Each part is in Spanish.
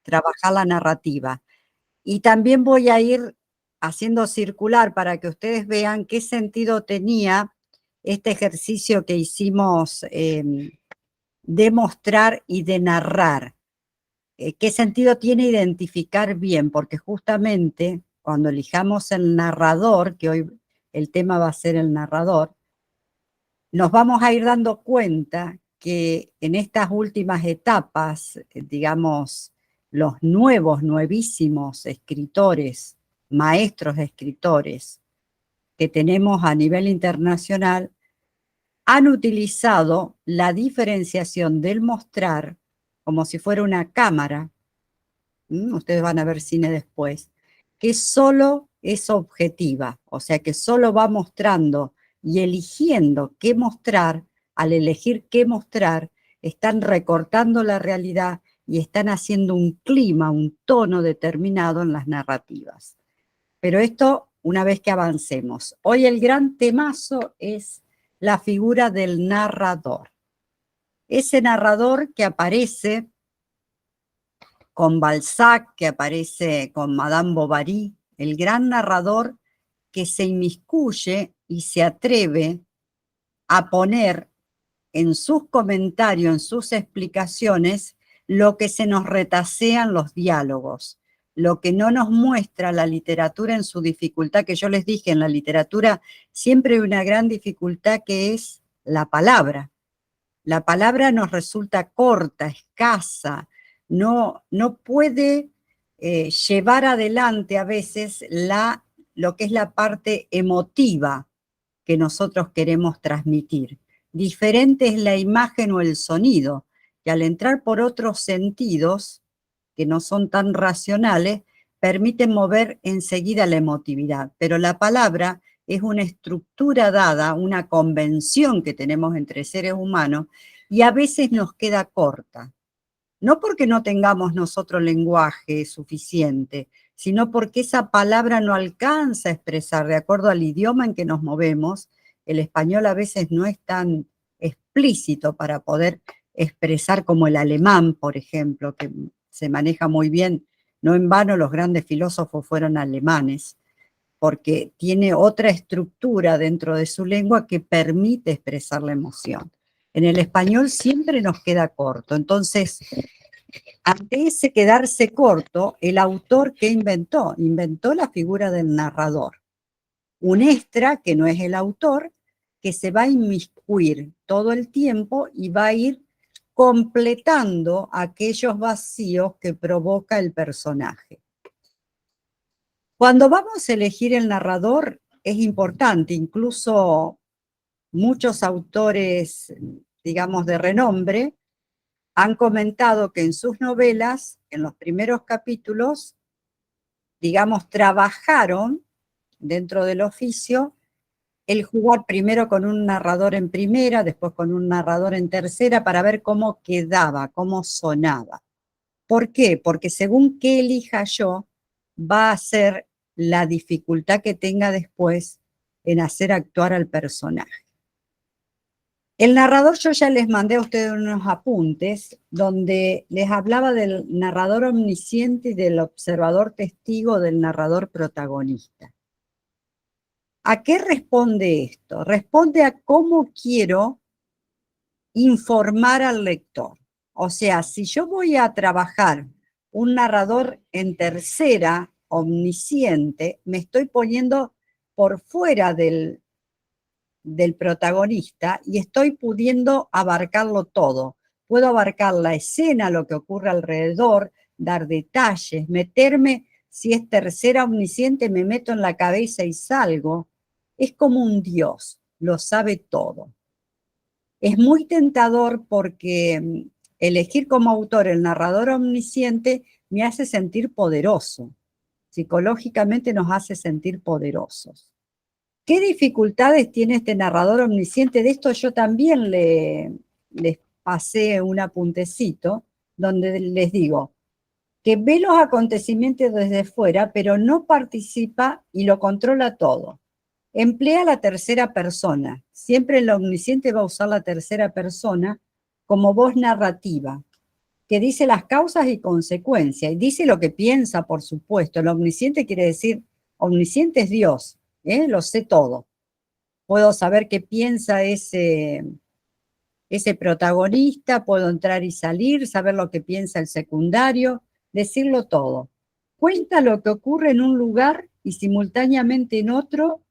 trabajar la narrativa. Y también voy a ir haciendo circular para que ustedes vean qué sentido tenía este ejercicio que hicimos de mostrar y de narrar. ¿Qué sentido tiene identificar bien? Porque justamente cuando elijamos el narrador, que hoy el tema va a ser el narrador, nos vamos a ir dando cuenta que en estas últimas etapas, digamos, los nuevísimos escritores, maestros escritores que tenemos a nivel internacional, han utilizado la diferenciación del mostrar como si fuera una cámara, ustedes van a ver cine después, que solo es objetiva, o sea que solo va mostrando y eligiendo qué mostrar. Al elegir qué mostrar, están recortando la realidad y están haciendo un clima, un tono determinado en las narrativas. Pero esto una vez que avancemos. Hoy el gran temazo es la figura del narrador. Ese narrador que aparece con Balzac, que aparece con Madame Bovary, el gran narrador que se inmiscuye y se atreve a poner en sus comentarios, en sus explicaciones, lo que se nos retasean los diálogos, lo que no nos muestra la literatura en su dificultad, que yo les dije, en la literatura siempre hay una gran dificultad que es la palabra. La palabra nos resulta corta, escasa, no puede llevar adelante a veces lo que es la parte emotiva que nosotros queremos transmitir. Diferente es la imagen o el sonido, que al entrar por otros sentidos, que no son tan racionales, permiten mover enseguida la emotividad. Pero la palabra es una estructura dada, una convención que tenemos entre seres humanos, y a veces nos queda corta. No porque no tengamos nosotros lenguaje suficiente, sino porque esa palabra no alcanza a expresar, de acuerdo al idioma en que nos movemos. El español a veces no es tan explícito para poder expresar como el alemán, por ejemplo, que se maneja muy bien. No en vano los grandes filósofos fueron alemanes, porque tiene otra estructura dentro de su lengua que permite expresar la emoción. En el español siempre nos queda corto. Entonces, ante ese quedarse corto, el autor, ¿qué inventó? Inventó la figura del narrador. Un extra, que no es el autor, que se va a inmiscuir todo el tiempo y va a ir completando aquellos vacíos que provoca el personaje. Cuando vamos a elegir el narrador, es importante, incluso muchos autores, digamos, de renombre, han comentado que en sus novelas, en los primeros capítulos, digamos, trabajaron dentro del oficio el jugar primero con un narrador en primera, después con un narrador en tercera, para ver cómo quedaba, cómo sonaba. ¿Por qué? Porque según qué elija yo, va a ser la dificultad que tenga después en hacer actuar al personaje. El narrador, yo ya les mandé a ustedes unos apuntes donde les hablaba del narrador omnisciente y del observador testigo del narrador protagonista. ¿A qué responde esto? Responde a cómo quiero informar al lector. O sea, si yo voy a trabajar un narrador en tercera, omnisciente, me estoy poniendo por fuera del protagonista y estoy pudiendo abarcarlo todo. Puedo abarcar la escena, lo que ocurre alrededor, dar detalles, meterme, si es tercera omnisciente, me meto en la cabeza y salgo. Es como un dios, lo sabe todo. Es muy tentador porque elegir como autor el narrador omnisciente me hace sentir poderoso. Psicológicamente nos hace sentir poderosos. ¿Qué dificultades tiene este narrador omnisciente? De esto yo también les pasé un apuntecito donde les digo que ve los acontecimientos desde fuera, pero no participa y lo controla todo. Emplea la tercera persona. Siempre el omnisciente va a usar la tercera persona como voz narrativa. que dice las causas y consecuencias, y dice lo que piensa, por supuesto. El omnisciente quiere decir, omnisciente es Dios, lo sé todo. Puedo saber qué piensa ese protagonista, puedo entrar y salir, saber lo que piensa el secundario, decirlo todo. Cuenta lo que ocurre en un lugar y simultáneamente en otro,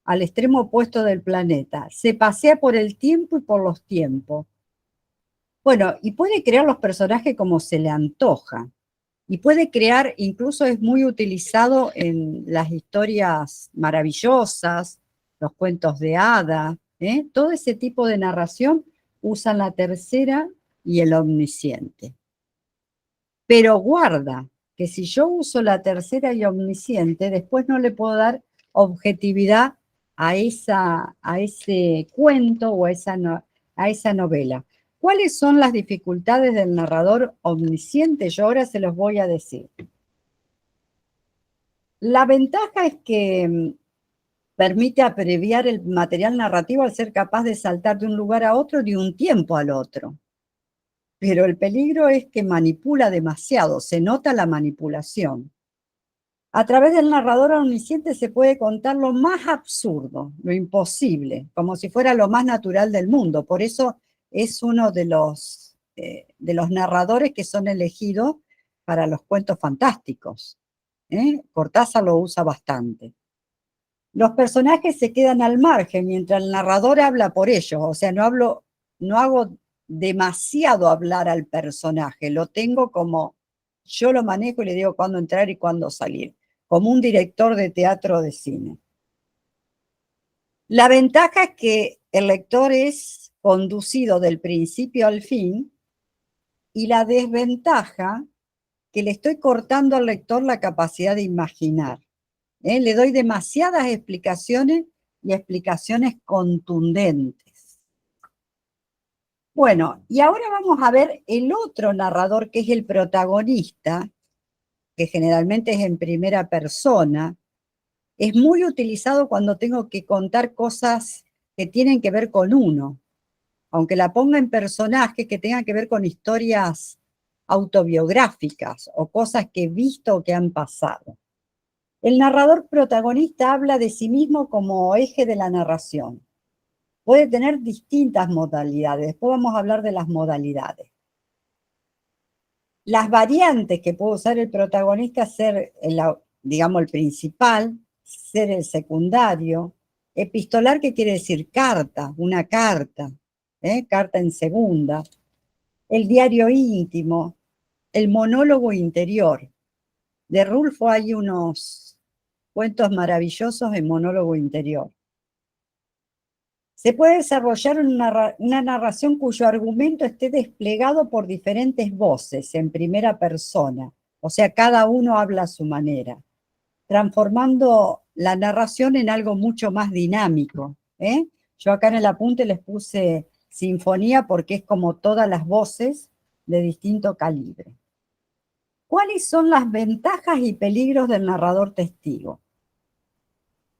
al extremo opuesto del planeta. Se pasea por el tiempo y por los tiempos. Bueno, y puede crear los personajes como se le antoja. Y puede crear, incluso es muy utilizado en las historias maravillosas, los cuentos de hadas, todo ese tipo de narración usan la tercera y el omnisciente. Pero guarda que si yo uso la tercera y omnisciente, después no le puedo dar objetividad a ese cuento o a esa novela. ¿Cuáles son las dificultades del narrador omnisciente? Yo ahora se los voy a decir. La ventaja es que permite abreviar el material narrativo al ser capaz de saltar de un lugar a otro, de un tiempo al otro. Pero el peligro es que manipula demasiado, se nota la manipulación. A través del narrador omnisciente se puede contar lo más absurdo, lo imposible, como si fuera lo más natural del mundo. Por eso es uno de los narradores que son elegidos para los cuentos fantásticos. Cortázar lo usa bastante. Los personajes se quedan al margen mientras el narrador habla por ellos. O sea, no hago demasiado hablar al personaje, lo tengo como yo lo manejo y le digo cuándo entrar y cuándo salir, como un director de teatro o de cine. La ventaja es que el lector es conducido del principio al fin, y la desventaja que le estoy cortando al lector la capacidad de imaginar. Le doy demasiadas explicaciones y explicaciones contundentes. Bueno, y ahora vamos a ver el otro narrador que es el protagonista, que generalmente es en primera persona. Es muy utilizado cuando tengo que contar cosas que tienen que ver con uno, aunque la ponga en personajes que tengan que ver con historias autobiográficas o cosas que he visto o que han pasado. El narrador protagonista habla de sí mismo como eje de la narración. Puede tener distintas modalidades. Después vamos a hablar de las modalidades. Las variantes que puede usar el protagonista, ser, digamos, el principal, ser el secundario. Epistolar, ¿qué quiere decir? Carta, una carta, carta en segunda. El diario íntimo, el monólogo interior. De Rulfo hay unos cuentos maravillosos en monólogo interior. Se puede desarrollar una narración cuyo argumento esté desplegado por diferentes voces en primera persona, o sea, cada uno habla a su manera, transformando la narración en algo mucho más dinámico. Yo acá en el apunte les puse sinfonía porque es como todas las voces de distinto calibre. ¿Cuáles son las ventajas y peligros del narrador testigo?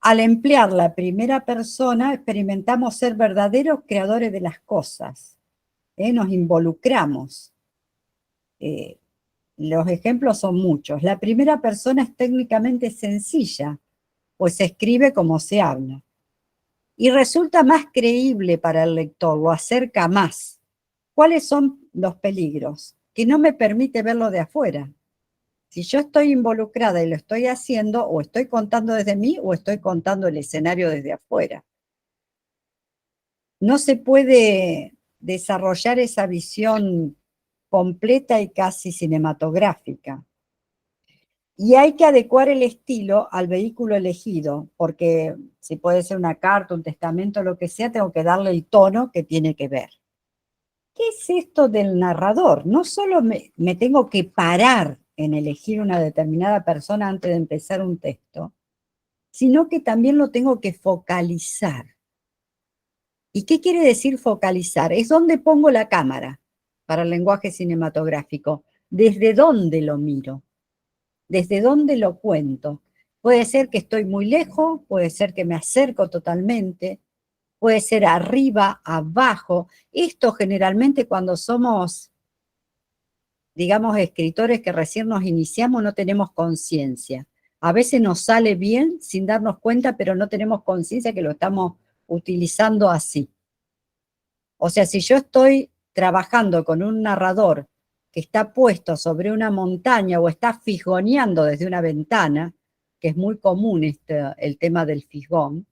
Al emplear la primera persona, experimentamos ser verdaderos creadores de las cosas. Nos involucramos. Los ejemplos son muchos. La primera persona es técnicamente sencilla, pues se escribe como se habla. Y resulta más creíble para el lector, lo acerca más. ¿Cuáles son los peligros? Que no me permite verlo de afuera. Si yo estoy involucrada y lo estoy haciendo, o estoy contando desde mí o estoy contando el escenario desde afuera. No se puede desarrollar esa visión completa y casi cinematográfica. Y hay que adecuar el estilo al vehículo elegido, porque si puede ser una carta, un testamento, lo que sea, tengo que darle el tono que tiene que ver. ¿Qué es esto del narrador? No solo me tengo que parar en elegir una determinada persona antes de empezar un texto, sino que también lo tengo que focalizar. ¿Y qué quiere decir focalizar? Es donde pongo la cámara para el lenguaje cinematográfico. ¿Desde dónde lo miro? ¿Desde dónde lo cuento? Puede ser que estoy muy lejos, puede ser que me acerco totalmente, puede ser arriba, abajo. Esto generalmente cuando somos digamos, escritores que recién nos iniciamos no tenemos conciencia. A veces nos sale bien sin darnos cuenta, pero no tenemos conciencia que lo estamos utilizando así. O sea, si yo estoy trabajando con un narrador que está puesto sobre una montaña o está fisgoneando desde una ventana, que es muy común el tema del fisgón,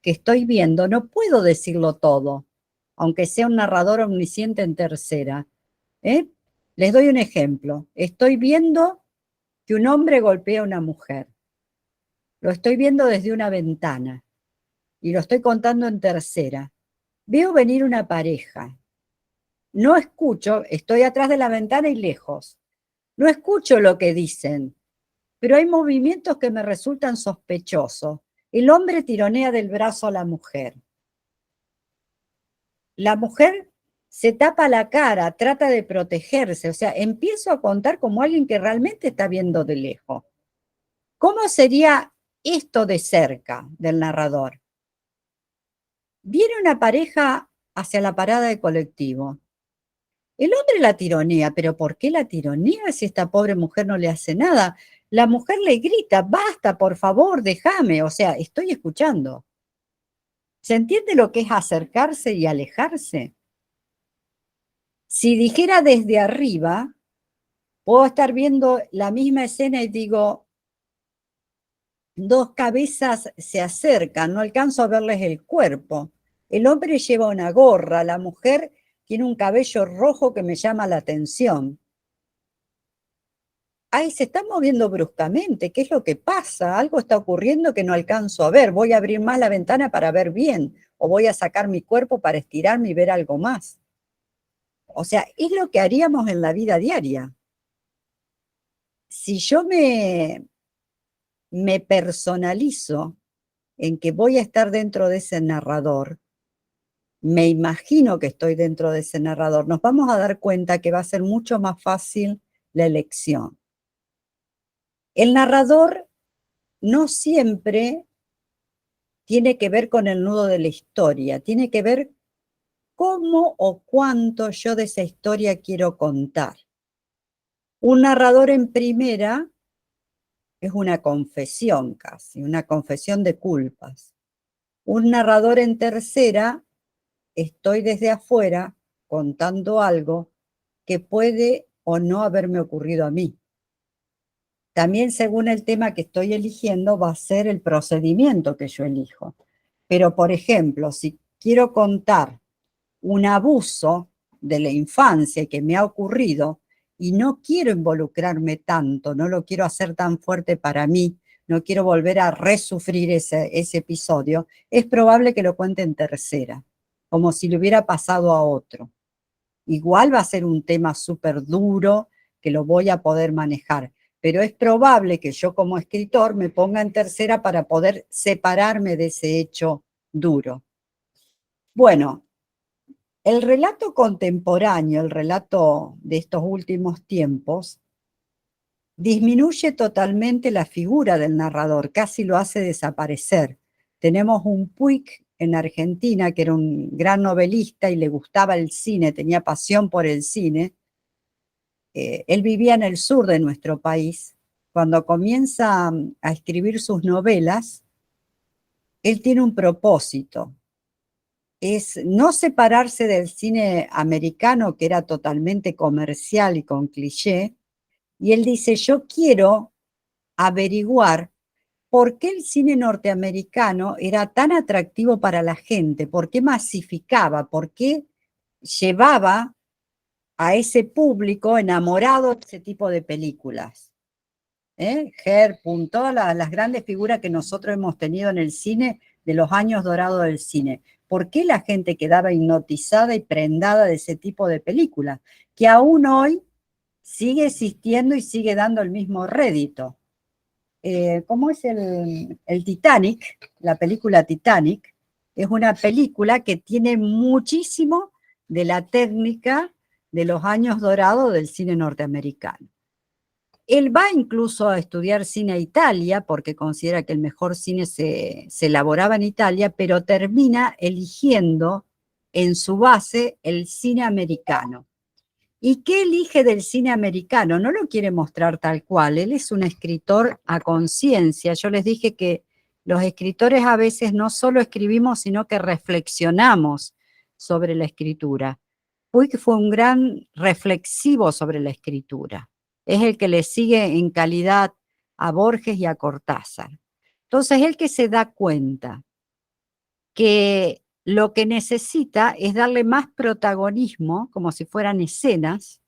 que estoy viendo, no puedo decirlo todo, aunque sea un narrador omnisciente en tercera. Les doy un ejemplo. Estoy viendo que un hombre golpea a una mujer. Lo estoy viendo desde una ventana y lo estoy contando en tercera. Veo venir una pareja. No escucho, estoy atrás de la ventana y lejos. No escucho lo que dicen, pero hay movimientos que me resultan sospechosos. El hombre tironea del brazo a la mujer. La mujer se tapa la cara, trata de protegerse, o sea, empiezo a contar como alguien que realmente está viendo de lejos. ¿Cómo sería esto de cerca del narrador? Viene una pareja hacia la parada de colectivo. El hombre la tironea, pero ¿por qué la tironea si esta pobre mujer no le hace nada? La mujer le grita, basta, por favor, déjame, o sea, estoy escuchando. ¿Se entiende lo que es acercarse y alejarse? Si dijera desde arriba, puedo estar viendo la misma escena y digo, dos cabezas se acercan, no alcanzo a verles el cuerpo. El hombre lleva una gorra, la mujer tiene un cabello rojo que me llama la atención. Ay, se está moviendo bruscamente, ¿qué es lo que pasa? Algo está ocurriendo que no alcanzo a ver, voy a abrir más la ventana para ver bien, o voy a sacar mi cuerpo para estirarme y ver algo más. O sea, es lo que haríamos en la vida diaria. Si yo me personalizo en que voy a estar dentro de ese narrador, me imagino que estoy dentro de ese narrador, nos vamos a dar cuenta que va a ser mucho más fácil la elección. El narrador no siempre tiene que ver con el nudo de la historia, tiene que ver cómo o cuánto yo de esa historia quiero contar. Un narrador en primera es una confesión casi, una confesión de culpas. Un narrador en tercera, estoy desde afuera contando algo que puede o no haberme ocurrido a mí. También según el tema que estoy eligiendo va a ser el procedimiento que yo elijo. Pero, por ejemplo, si quiero contar un abuso de la infancia que me ha ocurrido y no quiero involucrarme tanto, no lo quiero hacer tan fuerte para mí, no quiero volver a resufrir ese episodio, es probable que lo cuente en tercera, como si le hubiera pasado a otro. Igual va a ser un tema súper duro que lo voy a poder manejar, pero es probable que yo como escritor me ponga en tercera para poder separarme de ese hecho duro. Bueno, el relato contemporáneo, el relato de estos últimos tiempos, disminuye totalmente la figura del narrador, casi lo hace desaparecer. Tenemos un Puig en Argentina, que era un gran novelista y le gustaba el cine, tenía pasión por el cine. Él vivía en el sur de nuestro país. Cuando comienza a escribir sus novelas, él tiene un propósito, es no separarse del cine americano, que era totalmente comercial y con cliché, y él dice, yo quiero averiguar por qué el cine norteamericano era tan atractivo para la gente, por qué masificaba, por qué llevaba a ese público enamorado de ese tipo de películas. Herpun, todas las grandes figuras que nosotros hemos tenido en el cine, de los años dorados del cine. ¿Por qué la gente quedaba hipnotizada y prendada de ese tipo de películas? Que aún hoy sigue existiendo y sigue dando el mismo rédito. ¿Cómo es el Titanic? La película Titanic es una película que tiene muchísimo de la técnica de los años dorados del cine norteamericano. Él va incluso a estudiar cine a Italia porque considera que el mejor cine se elaboraba en Italia, pero termina eligiendo en su base el cine americano. ¿Y qué elige del cine americano? No lo quiere mostrar tal cual, él es un escritor a conciencia. Yo les dije que los escritores a veces no solo escribimos, sino que reflexionamos sobre la escritura. Puig fue un gran reflexivo sobre la escritura. Es el que le sigue en calidad a Borges y a Cortázar. Entonces, él que se da cuenta que lo que necesita es darle más protagonismo, como si fueran escenas,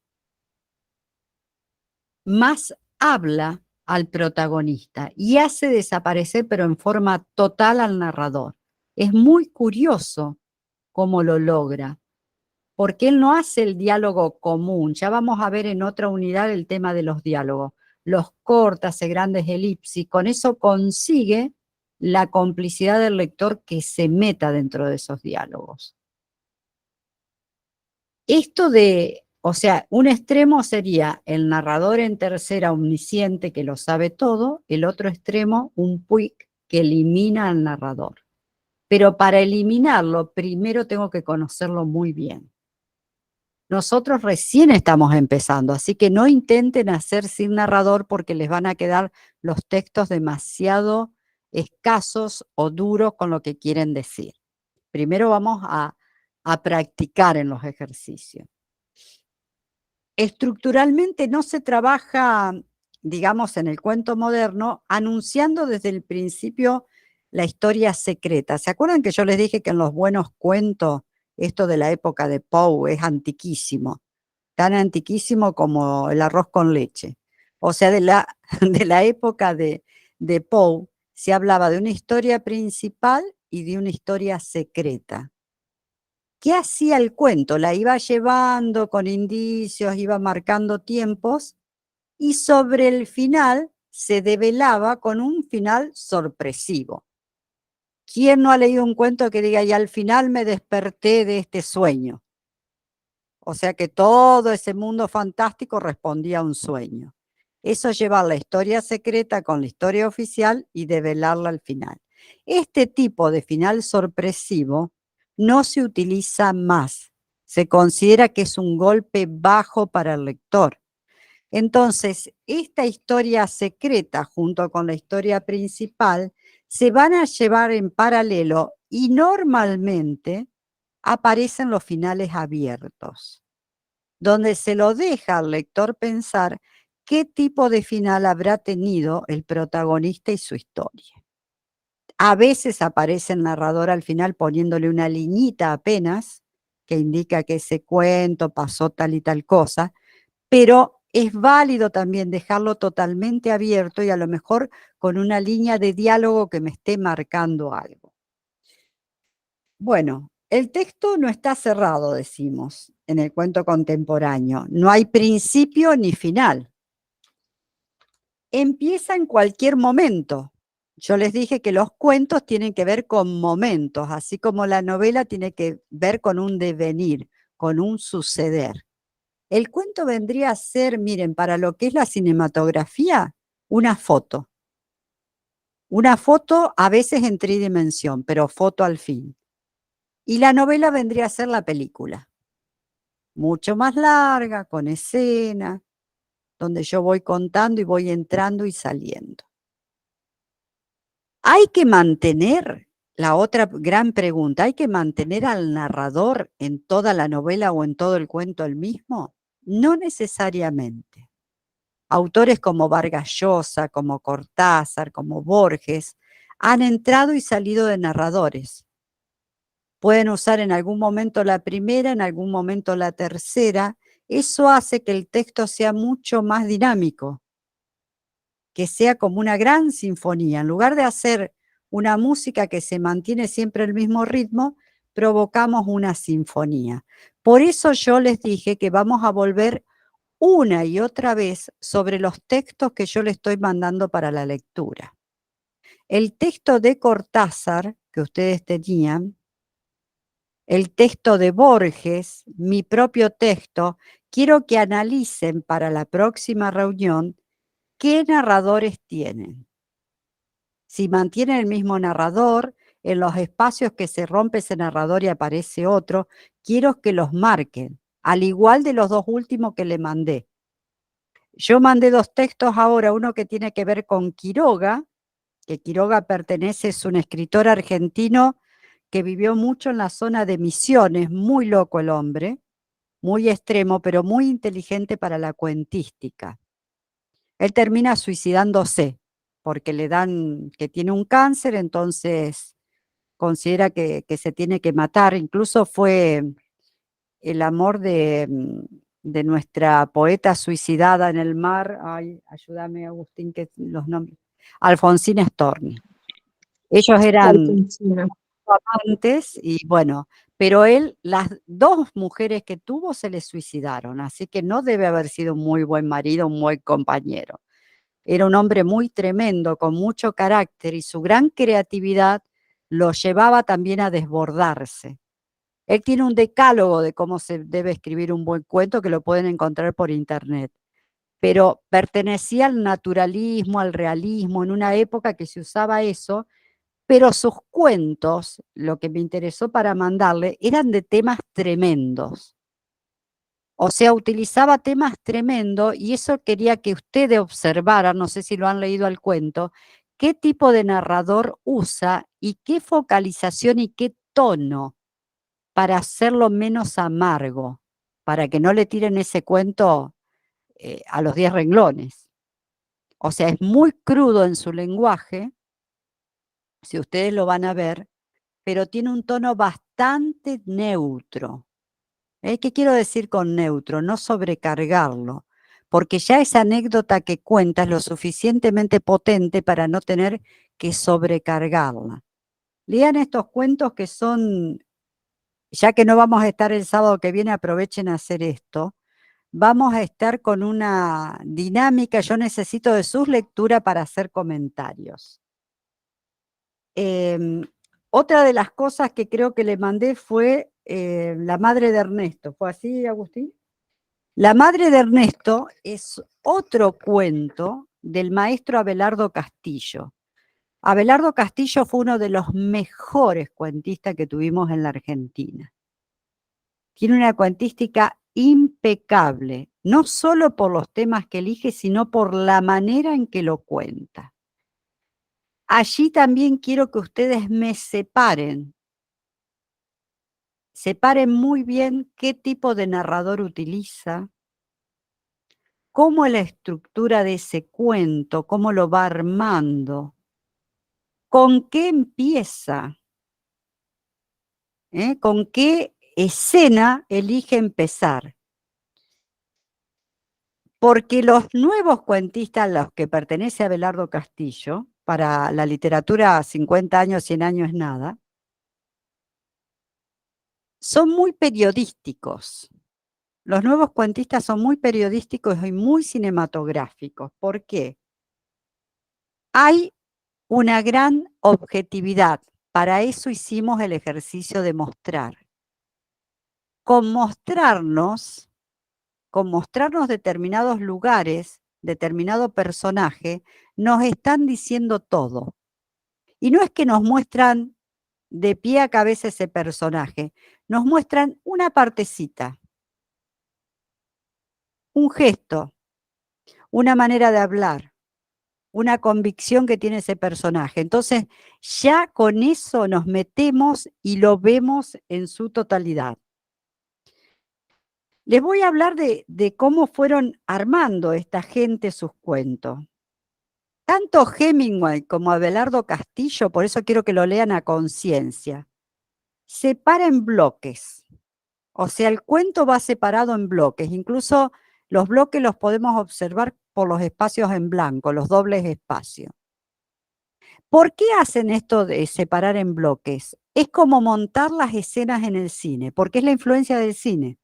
más habla al protagonista y hace desaparecer, pero en forma total, al narrador. Es muy curioso cómo lo logra, porque él no hace el diálogo común. Ya vamos a ver en otra unidad el tema de los diálogos. Los corta, hace grandes elipsis, con eso consigue la complicidad del lector que se meta dentro de esos diálogos. Esto de, o sea, un extremo sería el narrador en tercera omnisciente que lo sabe todo, el otro extremo, un Puig que elimina al narrador. Pero para eliminarlo, primero tengo que conocerlo muy bien. Nosotros recién estamos empezando, así que no intenten hacer sin narrador porque les van a quedar los textos demasiado escasos o duros con lo que quieren decir. Primero vamos a practicar en los ejercicios. Estructuralmente no se trabaja, digamos, en el cuento moderno, anunciando desde el principio la historia secreta. ¿Se acuerdan que yo les dije que en los buenos cuentos, esto de la época de Poe es antiquísimo, tan antiquísimo como el arroz con leche? O sea, de la época de Poe se hablaba de una historia principal y de una historia secreta. ¿Qué hacía el cuento? La iba llevando con indicios, iba marcando tiempos y sobre el final se develaba con un final sorpresivo. ¿Quién no ha leído un cuento que diga, y al final me desperté de este sueño? O sea que todo ese mundo fantástico respondía a un sueño. Eso es llevar la historia secreta con la historia oficial y develarla al final. Este tipo de final sorpresivo no se utiliza más. Se considera que es un golpe bajo para el lector. Entonces, esta historia secreta junto con la historia principal se van a llevar en paralelo y normalmente aparecen los finales abiertos, donde se lo deja al lector pensar qué tipo de final habrá tenido el protagonista y su historia. A veces aparece el narrador al final poniéndole una liñita apenas, que indica que ese cuento pasó tal y tal cosa, pero es válido también dejarlo totalmente abierto y a lo mejor con una línea de diálogo que me esté marcando algo. Bueno, el texto no está cerrado, decimos, en el cuento contemporáneo. No hay principio ni final. Empieza en cualquier momento. Yo les dije que los cuentos tienen que ver con momentos, así como la novela tiene que ver con un devenir, con un suceder. El cuento vendría a ser, miren, para lo que es la cinematografía, una foto. Una foto a veces en tridimensión, pero foto al fin. Y la novela vendría a ser la película. Mucho más larga, con escena, donde yo voy contando y voy entrando y saliendo. Hay que mantener, la otra gran pregunta, ¿hay que mantener al narrador en toda la novela o en todo el cuento el mismo? No necesariamente. Autores como Vargas Llosa, como Cortázar, como Borges, han entrado y salido de narradores. Pueden usar en algún momento la primera, en algún momento la tercera. Eso hace que el texto sea mucho más dinámico, que sea como una gran sinfonía. En lugar de hacer una música que se mantiene siempre el mismo ritmo, provocamos una sinfonía. Por eso yo les dije que vamos a volver una y otra vez sobre los textos que yo le estoy mandando para la lectura. El texto de Cortázar que ustedes tenían, el texto de Borges, mi propio texto, quiero que analicen para la próxima reunión qué narradores tienen. Si mantienen el mismo narrador, en los espacios que se rompe ese narrador y aparece otro, quiero que los marquen, al igual de los 2 últimos que le mandé. Yo mandé 2 textos ahora, uno que tiene que ver con Quiroga, que Quiroga pertenece, es un escritor argentino que vivió mucho en la zona de Misiones, muy loco el hombre, muy extremo, pero muy inteligente para la cuentística. Él termina suicidándose, porque le dan que tiene un cáncer, entonces considera que se tiene que matar. Incluso fue el amor de nuestra poeta suicidada en el mar. Ay, ayúdame, Agustín, que los nombres. Alfonsina Storni. Ellos eran Argentina. amantes y bueno, pero él, las 2 mujeres que tuvo se le suicidaron, así que no debe haber sido un muy buen marido, un buen compañero. Era un hombre muy tremendo, con mucho carácter y su gran creatividad lo llevaba también a desbordarse. Él tiene un decálogo de cómo se debe escribir un buen cuento que lo pueden encontrar por internet, pero pertenecía al naturalismo, al realismo, en una época que se usaba eso, pero sus cuentos, lo que me interesó para mandarle, eran de temas tremendos. O sea, utilizaba temas tremendos y eso quería que ustedes observaran, no sé si lo han leído al cuento, qué tipo de narrador usa y qué focalización y qué tono para hacerlo menos amargo, para que no le tiren ese cuento a los 10 renglones. O sea, es muy crudo en su lenguaje, si ustedes lo van a ver, pero tiene un tono bastante neutro. ¿Qué quiero decir con neutro? No sobrecargarlo, porque ya esa anécdota que cuenta es lo suficientemente potente para no tener que sobrecargarla. Lean estos cuentos que son, ya que no vamos a estar el sábado que viene, aprovechen a hacer esto. Vamos a estar con una dinámica, yo necesito de sus lecturas para hacer comentarios. Otra de las cosas que creo que le mandé fue La madre de Ernesto. ¿Fue así, Agustín? La madre de Ernesto es otro cuento del maestro Abelardo Castillo. Abelardo Castillo fue uno de los mejores cuentistas que tuvimos en la Argentina. Tiene una cuentística impecable, no solo por los temas que elige, sino por la manera en que lo cuenta. Allí también quiero que ustedes me separen muy bien qué tipo de narrador utiliza, cómo es la estructura de ese cuento, cómo lo va armando, con qué empieza, con qué escena elige empezar. Porque los nuevos cuentistas a los que pertenece Abelardo Castillo, para la literatura 50 años, 100 años es nada, son muy periodísticos. Los nuevos cuentistas son muy periodísticos y muy cinematográficos. ¿Por qué? Hay una gran objetividad. Para eso hicimos el ejercicio de mostrar. Con mostrarnos determinados lugares, determinado personaje, nos están diciendo todo. Y no es que nos muestran de pie a cabeza ese personaje, nos muestran una partecita, un gesto, una manera de hablar, una convicción que tiene ese personaje. Entonces, ya con eso nos metemos y lo vemos en su totalidad. Les voy a hablar de cómo fueron armando esta gente sus cuentos. Tanto Hemingway como Abelardo Castillo, por eso quiero que lo lean a conciencia, separa en bloques. O sea, el cuento va separado en bloques. Incluso los bloques los podemos observar por los espacios en blanco, los dobles espacios. ¿Por qué hacen esto de separar en bloques? Es como montar las escenas en el cine, porque es la influencia del cine.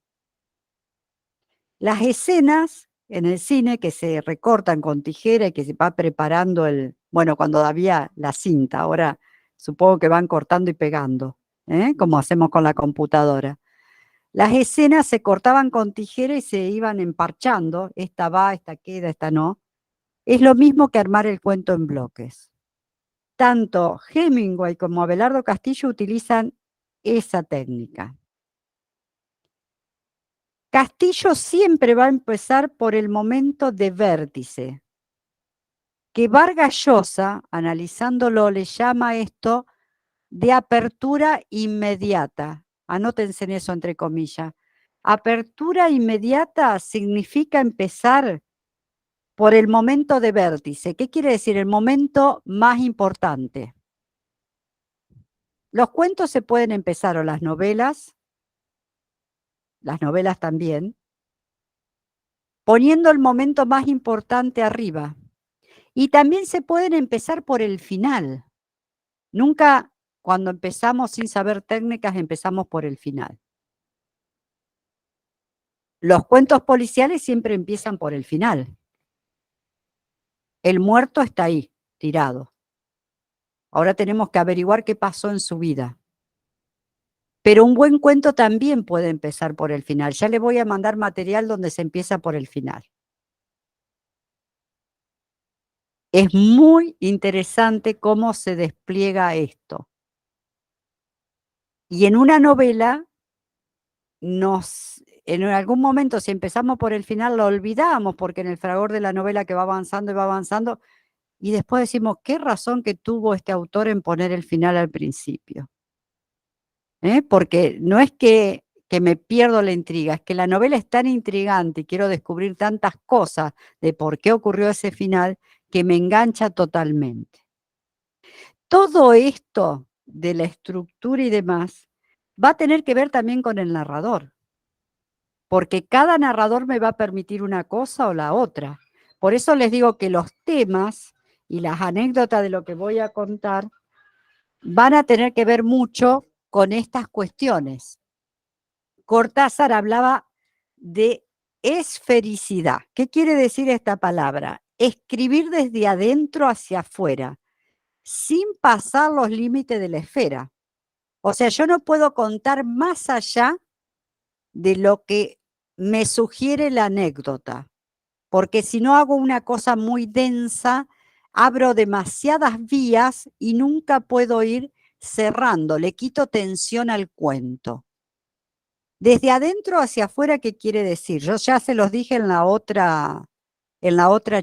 Las escenas en el cine que se recortan con tijera y que se va preparando bueno, cuando había la cinta, ahora supongo que van cortando y pegando, como hacemos con la computadora. Las escenas se cortaban con tijera y se iban emparchando, esta va, esta queda, esta no. Es lo mismo que armar el cuento en bloques. Tanto Hemingway como Abelardo Castillo utilizan esa técnica. Castillo siempre va a empezar por el momento de vértice, que Vargas Llosa, analizándolo, le llama esto de apertura inmediata. Anótense en eso entre comillas. Apertura inmediata significa empezar por el momento de vértice. ¿Qué quiere decir? El momento más importante. Los cuentos se pueden empezar, o las novelas también, poniendo el momento más importante arriba. Y también se pueden empezar por el final. Nunca, cuando empezamos sin saber técnicas, empezamos por el final. Los cuentos policiales siempre empiezan por el final. El muerto está ahí, tirado. Ahora tenemos que averiguar qué pasó en su vida. Pero un buen cuento también puede empezar por el final. Ya le voy a mandar material donde se empieza por el final. Es muy interesante cómo se despliega esto. Y en una novela, en algún momento, si empezamos por el final, lo olvidamos, porque en el fragor de la novela que va avanzando y va avanzando, y después decimos, ¿qué razón que tuvo este autor en poner el final al principio? Porque no es que me pierdo la intriga, es que la novela es tan intrigante y quiero descubrir tantas cosas de por qué ocurrió ese final que me engancha totalmente. Todo esto de la estructura y demás va a tener que ver también con el narrador, porque cada narrador me va a permitir una cosa o la otra. Por eso les digo que los temas y las anécdotas de lo que voy a contar van a tener que ver mucho con estas cuestiones. Cortázar hablaba de esfericidad. ¿Qué quiere decir esta palabra? Escribir desde adentro hacia afuera, sin pasar los límites de la esfera. O sea, yo no puedo contar más allá de lo que me sugiere la anécdota, porque si no hago una cosa muy densa, abro demasiadas vías y nunca puedo ir cerrando, le quito tensión al cuento. Desde adentro hacia afuera, ¿qué quiere decir? Yo ya se los dije en la otra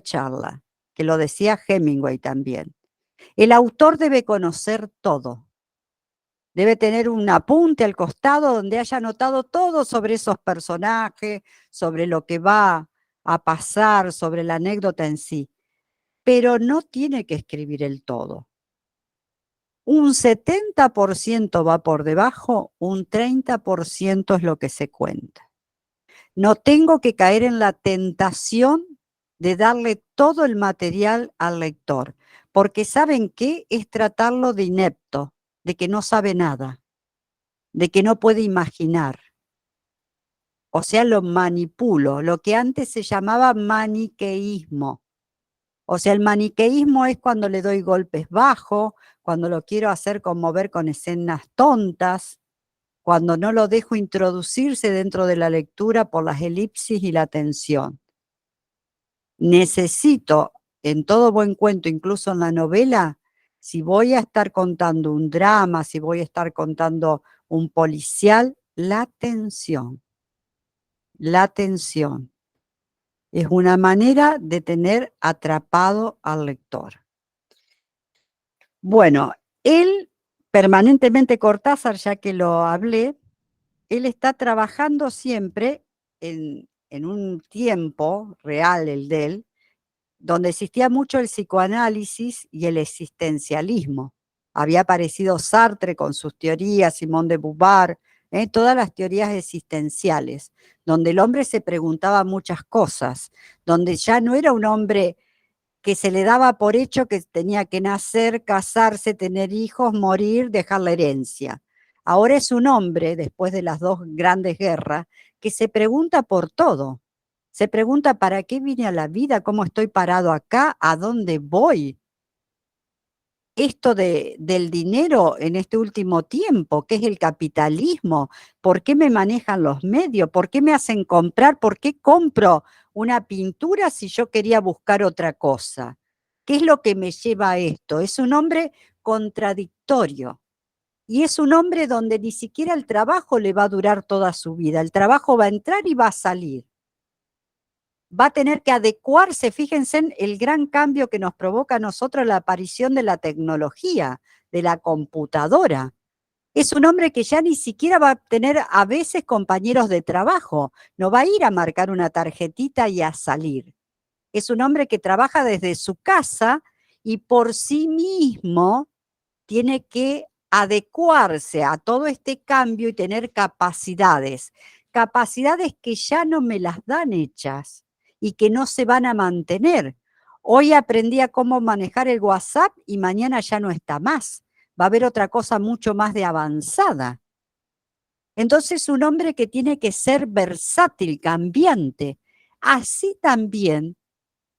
charla, que lo decía Hemingway también. El autor debe conocer todo. Debe tener un apunte al costado donde haya anotado todo sobre esos personajes, sobre lo que va a pasar, sobre la anécdota en sí. Pero no tiene que escribir el todo. Un 70% va por debajo, un 30% es lo que se cuenta. No tengo que caer en la tentación de darle todo el material al lector, porque ¿saben qué? Es tratarlo de inepto, de que no sabe nada, de que no puede imaginar. O sea, lo manipulo, lo que antes se llamaba maniqueísmo. O sea, el maniqueísmo es cuando le doy golpes bajos, cuando lo quiero hacer conmover con escenas tontas, cuando no lo dejo introducirse dentro de la lectura por las elipsis y la tensión. Necesito, en todo buen cuento, incluso en la novela, si voy a estar contando un drama, si voy a estar contando un policial, la tensión. La tensión es una manera de tener atrapado al lector. Bueno, él permanentemente, Cortázar, ya que lo hablé, él está trabajando siempre en un tiempo real, el de él, donde existía mucho el psicoanálisis y el existencialismo. Había aparecido Sartre con sus teorías, Simone de Beauvoir, todas las teorías existenciales, donde el hombre se preguntaba muchas cosas, donde ya no era un hombre que se le daba por hecho que tenía que nacer, casarse, tener hijos, morir, dejar la herencia. Ahora es un hombre, después de las dos grandes guerras, que se pregunta por todo. Se pregunta para qué vine a la vida, cómo estoy parado acá, a dónde voy. Esto del dinero en este último tiempo, ¿qué es el capitalismo? ¿Por qué me manejan los medios? ¿Por qué me hacen comprar? ¿Por qué compro una pintura si yo quería buscar otra cosa? ¿Qué es lo que me lleva a esto? Es un hombre contradictorio. Y es un hombre donde ni siquiera el trabajo le va a durar toda su vida. El trabajo va a entrar y va a salir. Va a tener que adecuarse, fíjense en el gran cambio que nos provoca a nosotros la aparición de la tecnología, de la computadora. Es un hombre que ya ni siquiera va a tener a veces compañeros de trabajo, no va a ir a marcar una tarjetita y a salir. Es un hombre que trabaja desde su casa y por sí mismo tiene que adecuarse a todo este cambio y tener capacidades, capacidades que ya no me las dan hechas y que no se van a mantener. Hoy aprendí a cómo manejar el WhatsApp y mañana ya no está más. Va a haber otra cosa mucho más de avanzada. Entonces, un hombre que tiene que ser versátil, cambiante. Así también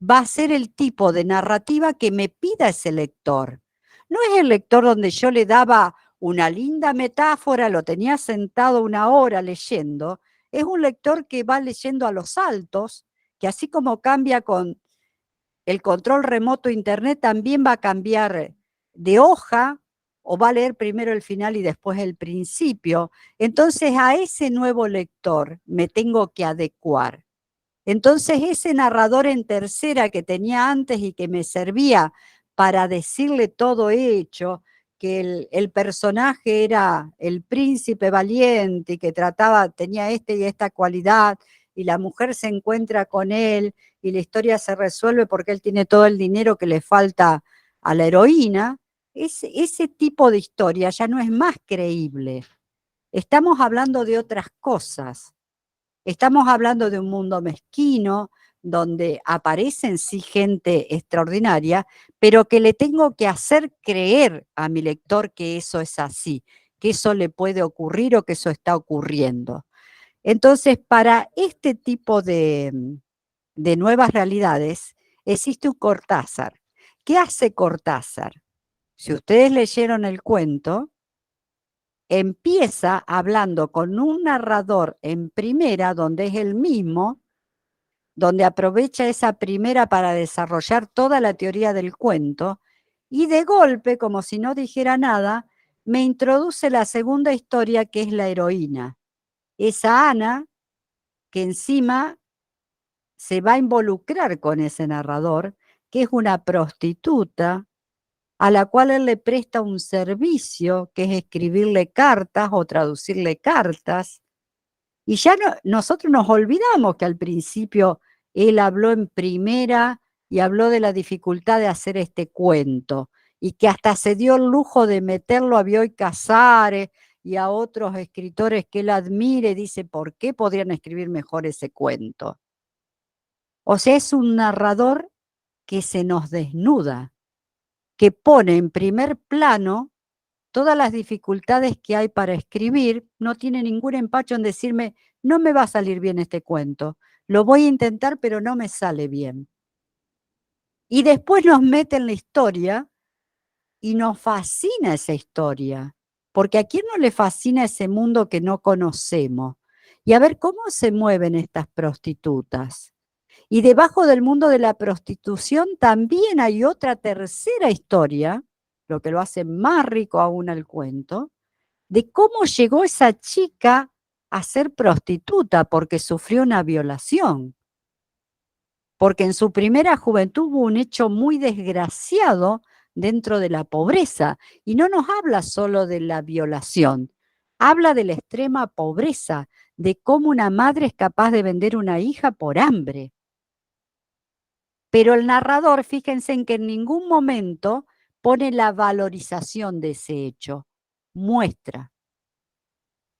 va a ser el tipo de narrativa que me pida ese lector. No es el lector donde yo le daba una linda metáfora, lo tenía sentado una hora leyendo. Es un lector que va leyendo a los saltos, que así como cambia con el control remoto internet, también va a cambiar de hoja o va a leer primero el final y después el principio. Entonces a ese nuevo lector me tengo que adecuar. Entonces ese narrador en tercera que tenía antes y que me servía para decirle todo hecho, que el personaje era el príncipe valiente y que tenía esta y esta cualidad, y la mujer se encuentra con él y la historia se resuelve porque él tiene todo el dinero que le falta a la heroína, ese tipo de historia ya no es más creíble. Estamos hablando de otras cosas. Estamos hablando de un mundo mezquino, donde aparecen sí gente extraordinaria, pero que le tengo que hacer creer a mi lector que eso es así, que eso le puede ocurrir o que eso está ocurriendo. Entonces, para este tipo de nuevas realidades, existe un Cortázar. ¿Qué hace Cortázar? Si ustedes leyeron el cuento, empieza hablando con un narrador en primera, donde es el mismo, donde aprovecha esa primera para desarrollar toda la teoría del cuento, y de golpe, como si no dijera nada, me introduce la segunda historia, que es la heroína. Esa Ana, que encima se va a involucrar con ese narrador, que es una prostituta, a la cual él le presta un servicio, que es escribirle cartas o traducirle cartas. Y ya nosotros nos olvidamos que al principio él habló en primera y habló de la dificultad de hacer este cuento, y que hasta se dio el lujo de meterlo a Bioy Casares y a otros escritores que él admire, dice, ¿por qué podrían escribir mejor ese cuento? O sea, es un narrador que se nos desnuda, que pone en primer plano todas las dificultades que hay para escribir, no tiene ningún empacho en decirme, no me va a salir bien este cuento, lo voy a intentar, pero no me sale bien. Y después nos mete en la historia y nos fascina esa historia, porque ¿a quién no le fascina ese mundo que no conocemos? Y a ver cómo se mueven estas prostitutas. Y debajo del mundo de la prostitución también hay otra tercera historia, lo que lo hace más rico aún al cuento, de cómo llegó esa chica a ser prostituta porque sufrió una violación. Porque en su primera juventud hubo un hecho muy desgraciado dentro de la pobreza. Y no nos habla solo de la violación, habla de la extrema pobreza, de cómo una madre es capaz de vender una hija por hambre. Pero el narrador, fíjense en que en ningún momento pone la valorización de ese hecho, muestra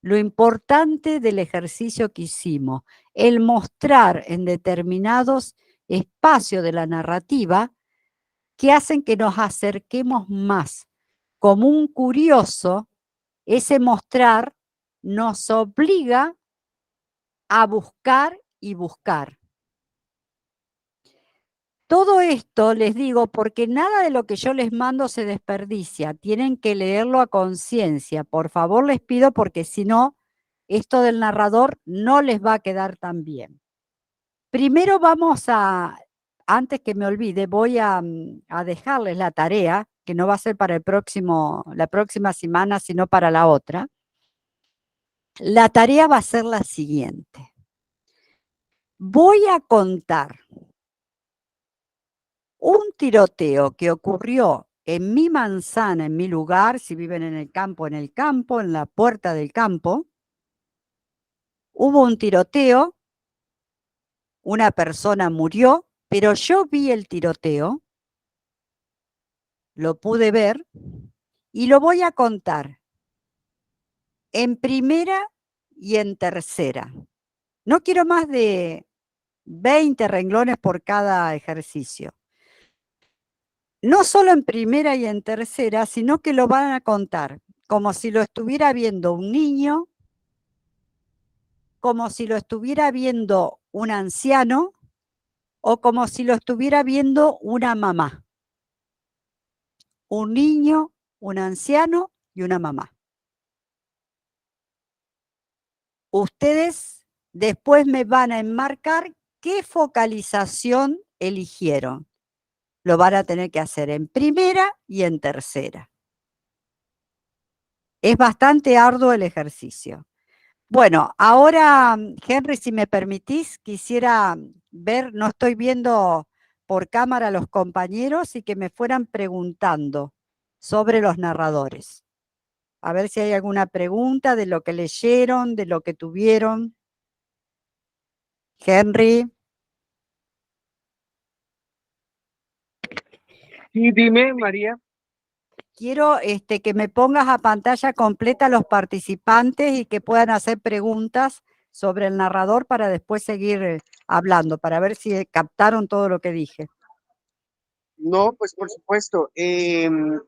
lo importante del ejercicio que hicimos, el mostrar en determinados espacios de la narrativa que hacen que nos acerquemos más. Como un curioso, ese mostrar nos obliga a buscar y buscar. Todo esto les digo porque nada de lo que yo les mando se desperdicia. Tienen que leerlo a conciencia. Por favor, les pido, porque si no, esto del narrador no les va a quedar tan bien. Primero vamos a, antes que me olvide, voy a dejarles la tarea que no va a ser para la próxima semana, sino para la otra, la tarea va a ser la siguiente. Voy a contar un tiroteo que ocurrió en mi manzana, en mi lugar, si viven en el campo, en la puerta del campo. Hubo un tiroteo, una persona murió, pero yo vi el tiroteo, lo pude ver y lo voy a contar en primera y en tercera. No quiero más de 20 renglones por cada ejercicio. No solo en primera y en tercera, sino que lo van a contar como si lo estuviera viendo un niño, como si lo estuviera viendo un anciano o como si lo estuviera viendo una mamá. Un niño, un anciano y una mamá. Ustedes después me van a enmarcar qué focalización eligieron. Lo van a tener que hacer en primera y en tercera. Es bastante arduo el ejercicio. Bueno, ahora, Henry, si me permitís, quisiera ver, no estoy viendo por cámara a los compañeros y que me fueran preguntando sobre los narradores. A ver si hay alguna pregunta de lo que leyeron, de lo que tuvieron. Henry. Sí, dime, María. Quiero que me pongas a pantalla completa los participantes y que puedan hacer preguntas sobre el narrador para después seguir hablando, para ver si captaron todo lo que dije. No, pues por supuesto.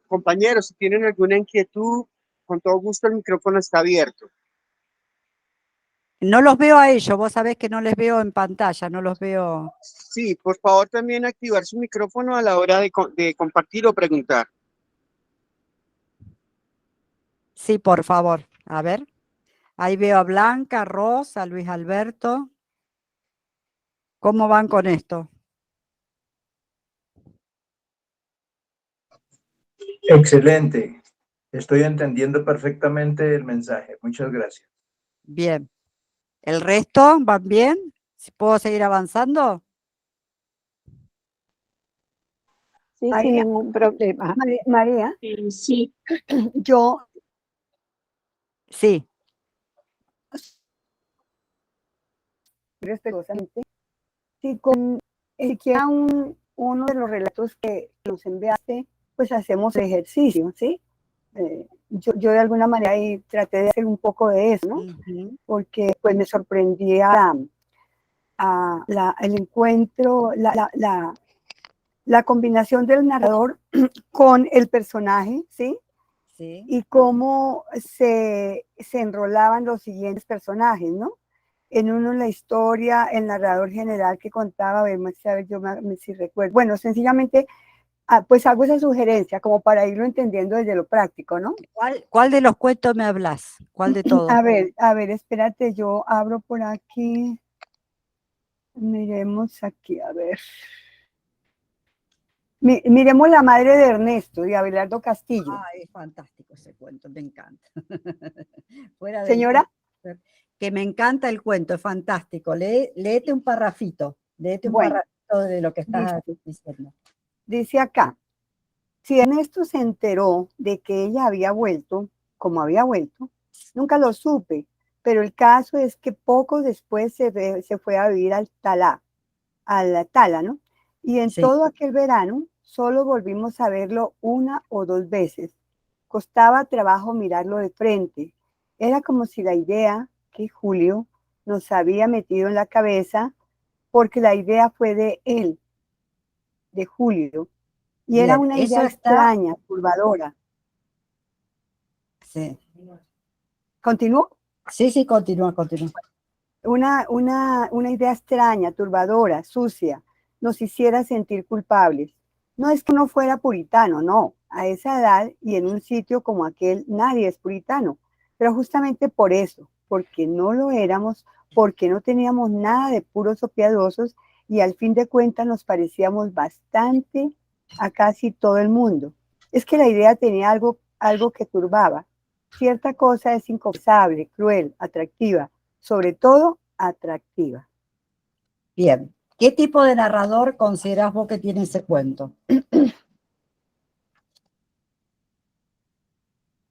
Compañeros, si tienen alguna inquietud, con todo gusto el micrófono está abierto. No los veo a ellos, vos sabés que no les veo en pantalla, no los veo. Sí, por favor también activar su micrófono a la hora de compartir o preguntar. Sí, por favor. A ver. Ahí veo a Blanca, a Rosa, a Luis Alberto. ¿Cómo van con esto? Excelente. Estoy entendiendo perfectamente el mensaje. Muchas gracias. Bien. ¿El resto van bien? ¿Si puedo seguir avanzando? Sí, sin María, ningún problema. María, Sí, yo Sí. respetuosamente, si siquiera uno de los relatos que nos enviaste, pues hacemos ejercicio, ¿sí? Yo de alguna manera ahí traté de hacer un poco de eso, ¿no? Uh-huh. Porque pues me sorprendía el encuentro, la combinación del narrador con el personaje, ¿sí? Sí. Y cómo se enrolaban los siguientes personajes, ¿no? En uno la historia, el narrador general que contaba, a ver yo si recuerdo. Bueno, sencillamente, pues hago esa sugerencia como para irlo entendiendo desde lo práctico, ¿no? ¿Cuál de los cuentos me hablas? ¿Cuál de todos? A ver, espérate, yo abro por aquí. Miremos aquí, a ver. Miremos La madre de Ernesto, de Abelardo Castillo. Ah, es fantástico ese cuento, me encanta. Fuera del Señora. cuento, que me encanta el cuento, es fantástico. Léete un parrafito, un Bueno, parrafito de lo que estás listo. diciendo. Dice acá, si Ernesto se enteró de que ella había vuelto, como había vuelto, nunca lo supe, pero el caso es que poco después se fue a vivir al Tala, ¿no? Y en Sí. todo aquel verano solo volvimos a verlo una o dos veces. Costaba trabajo mirarlo de frente. Era como si la idea que Julio nos había metido en la cabeza, porque la idea fue de él, de Julio, y Bien, era una eso idea está. extraña, turbadora. Sí. ¿Continúo? Sí, continúa. Una idea extraña, turbadora, sucia, nos hiciera sentir culpables. No es que uno fuera puritano, no. A esa edad y en un sitio como aquel nadie es puritano. Pero justamente por eso, porque no lo éramos, porque no teníamos nada de puros o piadosos y al fin de cuentas nos parecíamos bastante a casi todo el mundo. Es que la idea tenía algo que turbaba. Cierta cosa es inconfesable, cruel, atractiva, sobre todo atractiva. Bien. ¿Qué tipo de narrador considerás vos que tiene ese cuento?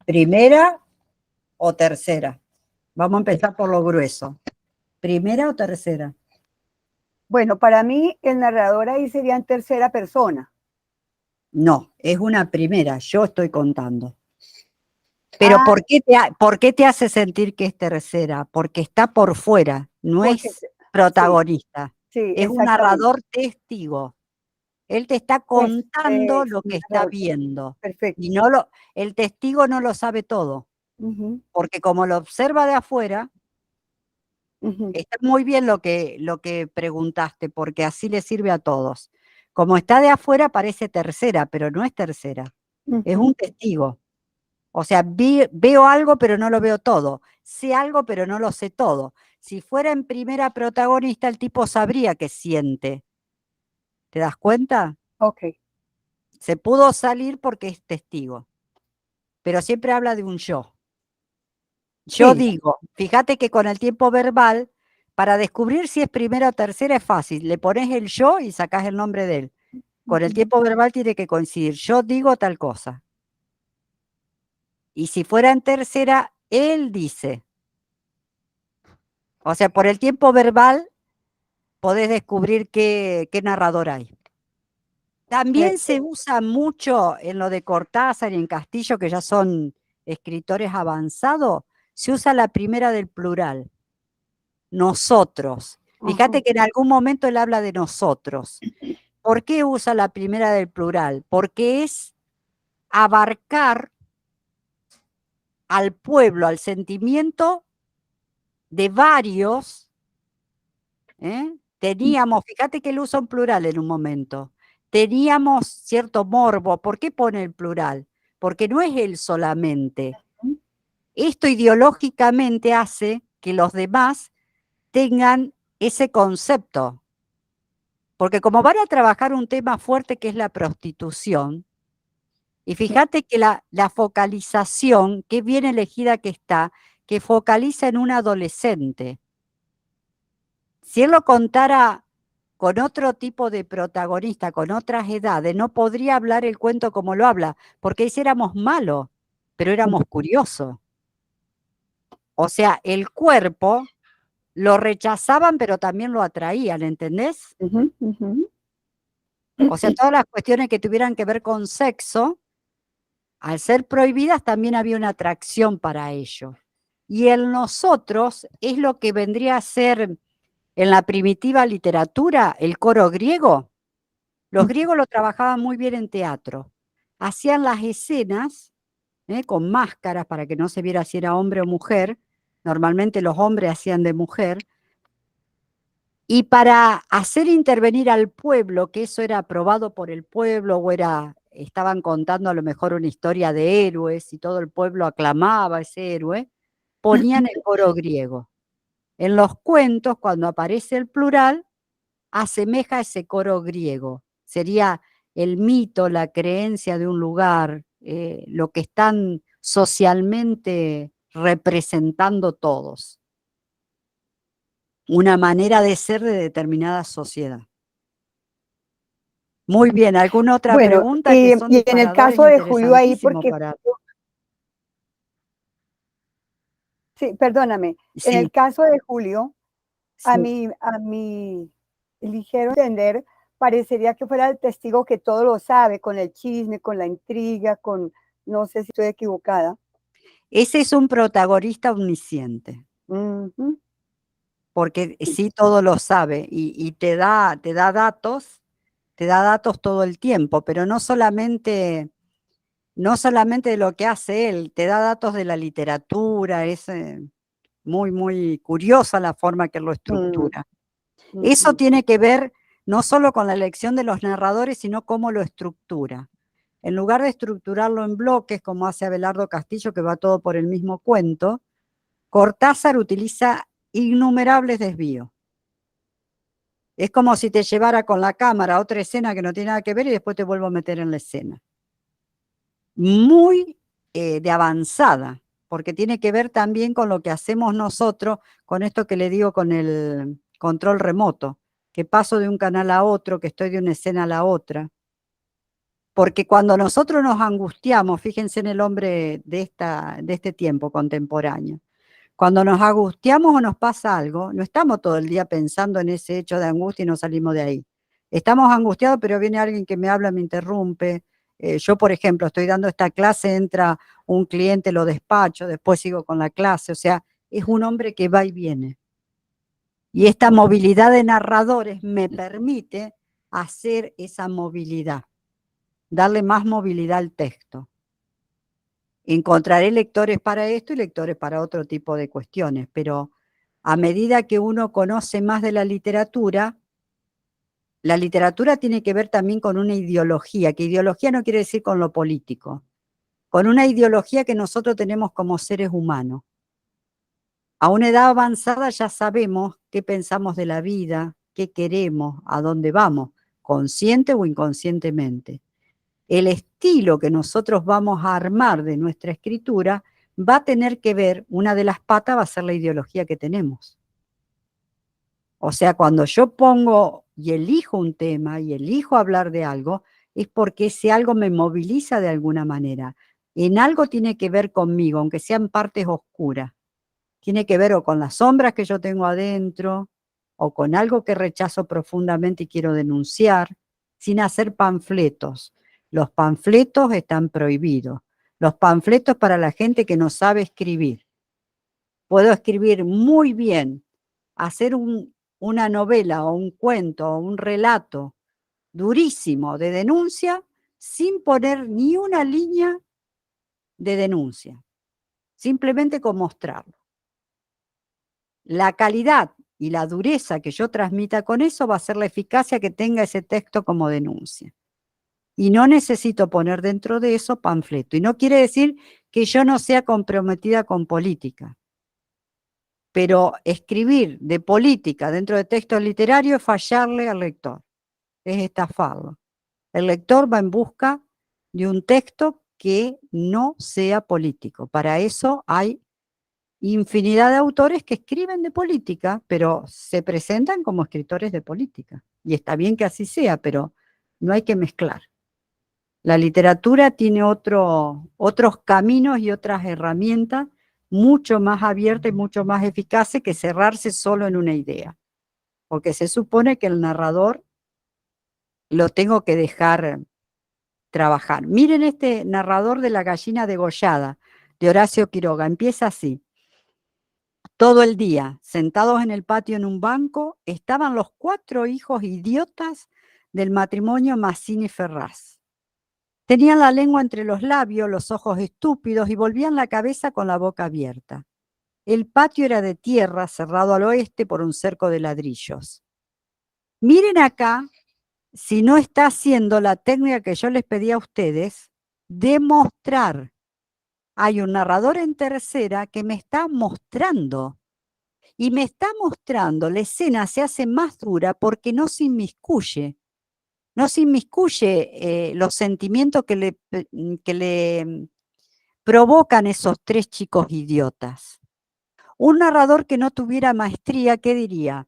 ¿Primera o tercera? Vamos a empezar por lo grueso. ¿Primera o tercera? Bueno, para mí el narrador ahí sería en tercera persona. No, es una primera, yo estoy contando. Pero Ah, ¿por qué te hace sentir que es tercera? Porque está por fuera, no porque es protagonista. sí, Es un exactamente. narrador testigo. Él te está contando lo que está narrador, viendo. perfecto. Y el testigo no lo sabe todo, Ujú, porque como lo observa de afuera, ujú, está muy bien lo que preguntaste, porque así le sirve a todos. Como está de afuera, parece tercera, pero no es tercera, es ujú. un testigo. O sea, veo algo, pero no lo veo todo. Sé algo, pero no lo sé todo. Si fuera en primera protagonista, el tipo sabría qué siente. ¿Te das cuenta? Ok, Se pudo salir porque es testigo, pero siempre habla de un yo. Yo sí. digo, fíjate que con el tiempo verbal, para descubrir si es primera o tercera es fácil. Le pones el yo y sacás el nombre de él. Con el Ujú. tiempo verbal tiene que coincidir. Yo digo tal cosa. Y si fuera en tercera, él dice. O sea, por el tiempo verbal podés descubrir qué narrador hay. También se usa mucho en lo de Cortázar y en Castillo, que ya son escritores avanzados, se usa la primera del plural, nosotros. Ajá. Fíjate que en algún momento él habla de nosotros. ¿Por qué usa la primera del plural? Porque es abarcar al pueblo, al sentimiento de varios. Teníamos, fíjate que él usa un plural en un momento, teníamos cierto morbo. ¿Por qué pone el plural? Porque no es él solamente. Esto ideológicamente hace que los demás tengan ese concepto. Porque como van a trabajar un tema fuerte que es la prostitución, y fíjate que la focalización, qué bien elegida que está, que focaliza en un adolescente. Si él lo contara con otro tipo de protagonista, con otras edades, no podría hablar el cuento como lo habla, porque ahí sí éramos malos, pero éramos curiosos. O sea, el cuerpo lo rechazaban, pero también lo atraían, ¿entendés? Ujú, ujú. O sea, todas las cuestiones que tuvieran que ver con sexo, al ser prohibidas, también había una atracción para ello. Y el nosotros es lo que vendría a ser en la primitiva literatura el coro griego. Los griegos lo trabajaban muy bien en teatro. Hacían las escenas con máscaras para que no se viera si era hombre o mujer. Normalmente los hombres hacían de mujer. Y para hacer intervenir al pueblo, que eso era aprobado por el pueblo, o estaban contando a lo mejor una historia de héroes y todo el pueblo aclamaba a ese héroe, ponían el coro griego. En los cuentos, cuando aparece el plural, asemeja ese coro griego. Sería el mito, la creencia de un lugar, lo que están socialmente representando todos. Una manera de ser de determinada sociedad. Muy bien, ¿alguna otra Bueno, pregunta? Que son y en el disparadores caso de Julio ahí, interesantísimos porque, para... sí, perdóname, en Sí, el caso de Julio, sí. a mi ligero entender, parecería que fuera el testigo que todo lo sabe, con el chisme, con la intriga, no sé si estoy equivocada. Ese es un protagonista omnisciente, Ujú, porque sí todo lo sabe y te da datos todo el tiempo, pero no solamente de lo que hace él, te da datos de la literatura, es muy, muy curiosa la forma que lo mm, estructura. Eso ujú. tiene que ver no solo con la elección de los narradores, sino cómo lo estructura. En lugar de estructurarlo en bloques, como hace Abelardo Castillo, que va todo por el mismo cuento, Cortázar utiliza innumerables desvíos. Es como si te llevara con la cámara a otra escena que no tiene nada que ver y después te vuelvo a meter en la escena. muy de avanzada, porque tiene que ver también con lo que hacemos nosotros, con esto que le digo con el control remoto, que paso de un canal a otro, que estoy de una escena a la otra. Porque cuando nosotros nos angustiamos, fíjense en el hombre de este tiempo contemporáneo, cuando nos angustiamos o nos pasa algo, no estamos todo el día pensando en ese hecho de angustia y no salimos de ahí. Estamos angustiados, pero viene alguien que me habla, me interrumpe. Yo, por ejemplo, estoy dando esta clase, entra un cliente, lo despacho, después sigo con la clase. O sea, es un hombre que va y viene. Y esta movilidad de narradores me permite hacer esa movilidad, darle más movilidad al texto. Encontraré lectores para esto y lectores para otro tipo de cuestiones, pero a medida que uno conoce más de la literatura tiene que ver también con una ideología, que ideología no quiere decir con lo político, con una ideología que nosotros tenemos como seres humanos. A una edad avanzada ya sabemos qué pensamos de la vida, qué queremos, a dónde vamos, consciente o inconscientemente. El estilo que nosotros vamos a armar de nuestra escritura va a tener que ver, una de las patas va a ser la ideología que tenemos. O sea, cuando yo pongo y elijo un tema y elijo hablar de algo, es porque ese algo me moviliza de alguna manera. En algo tiene que ver conmigo, aunque sean partes oscuras. Tiene que ver o con las sombras que yo tengo adentro, o con algo que rechazo profundamente y quiero denunciar, sin hacer panfletos. Los panfletos están prohibidos. Los panfletos para la gente que no sabe escribir. Puedo escribir muy bien, hacer una novela o un cuento o un relato durísimo de denuncia sin poner ni una línea de denuncia, simplemente con mostrarlo. La calidad y la dureza que yo transmita con eso va a ser la eficacia que tenga ese texto como denuncia. Y no necesito poner dentro de eso panfleto. Y no quiere decir que yo no sea comprometida con política. Pero escribir de política dentro de textos literarios es fallarle al lector, es estafarlo. El lector va en busca de un texto que no sea político. Para eso hay infinidad de autores que escriben de política, pero se presentan como escritores de política. Y está bien que así sea, pero no hay que mezclar. La literatura tiene otros caminos y otras herramientas mucho más abiertas y mucho más eficaces que cerrarse solo en una idea. Porque se supone que el narrador lo tengo que dejar trabajar. Miren este narrador de La gallina degollada, de Horacio Quiroga. Empieza así. Todo el día, sentados en el patio en un banco, estaban los 4 hijos idiotas del matrimonio Mazzini Ferraz. Tenían la lengua entre los labios, los ojos estúpidos y volvían la cabeza con la boca abierta. El patio era de tierra, cerrado al oeste por un cerco de ladrillos. Miren acá si no está haciendo la técnica que yo les pedí a ustedes, demostrar. Hay un narrador en tercera que me está mostrando. Y me está mostrando, la escena se hace más dura porque no se inmiscuye. No se inmiscuye los sentimientos que le provocan esos 3 chicos idiotas. Un narrador que no tuviera maestría, ¿qué diría?